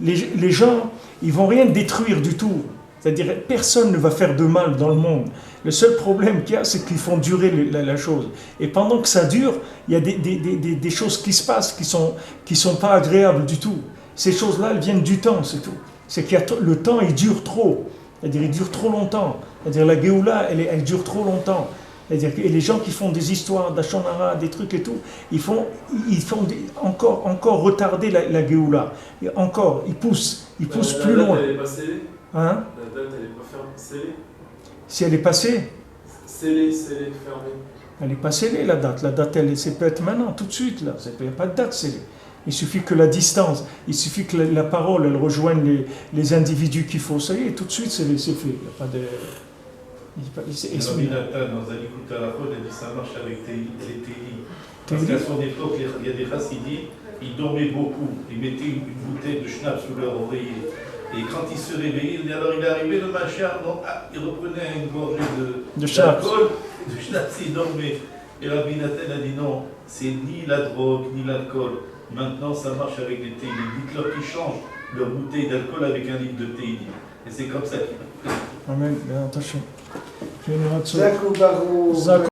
les gens, ils vont rien détruire du tout. C'est-à-dire, personne ne va faire de mal dans le monde. Le seul problème qu'il y a, c'est qu'ils font durer la chose. Et pendant que ça dure, il y a des choses qui se passent qui sont pas agréables du tout. Ces choses-là, elles viennent du temps, c'est tout. C'est que le temps, il dure trop. C'est-à-dire, il dure trop longtemps. C'est-à-dire, la Géoula, elle dure trop longtemps. C'est-à-dire, et les gens qui font des histoires d'Ashonara, des trucs et tout, ils font encore retarder la Géoula. Et encore, ils poussent plus loin. Elle n'est pas scellée. Hein? La date, elle n'est pas scellée. Si elle est passée, Scellée, fermée. elle n'est pas scellée la date. La date, c'est peut être maintenant, tout de suite. Là. Il n'y a pas de date scellée. Il suffit que la distance, il suffit que la parole, elle rejoigne les individus qu'il faut. Ça y est, tout de suite, c'est fait. Il n'y a pas de... Rabbi Nathan, dans un écoute à la fois, il a dit ça marche avec les Téli. Parce qu'à son époque, il y a des chassidim, ils dormaient beaucoup. Ils mettaient une bouteille de schnapps sous leur oreiller. Et quand ils se réveillaient, alors il est arrivé le machin, il reprenait une gorgée de schnapps. De schnapps, il dormait. Et Rabbi Nathan a dit non, c'est ni la drogue, ni l'alcool. Maintenant, ça marche avec les Téli. Dites-leur qu'ils changent leur bouteille d'alcool avec un litre de Téli. Et c'est comme ça qu'ils... Amen. Attention. Zakou Barou.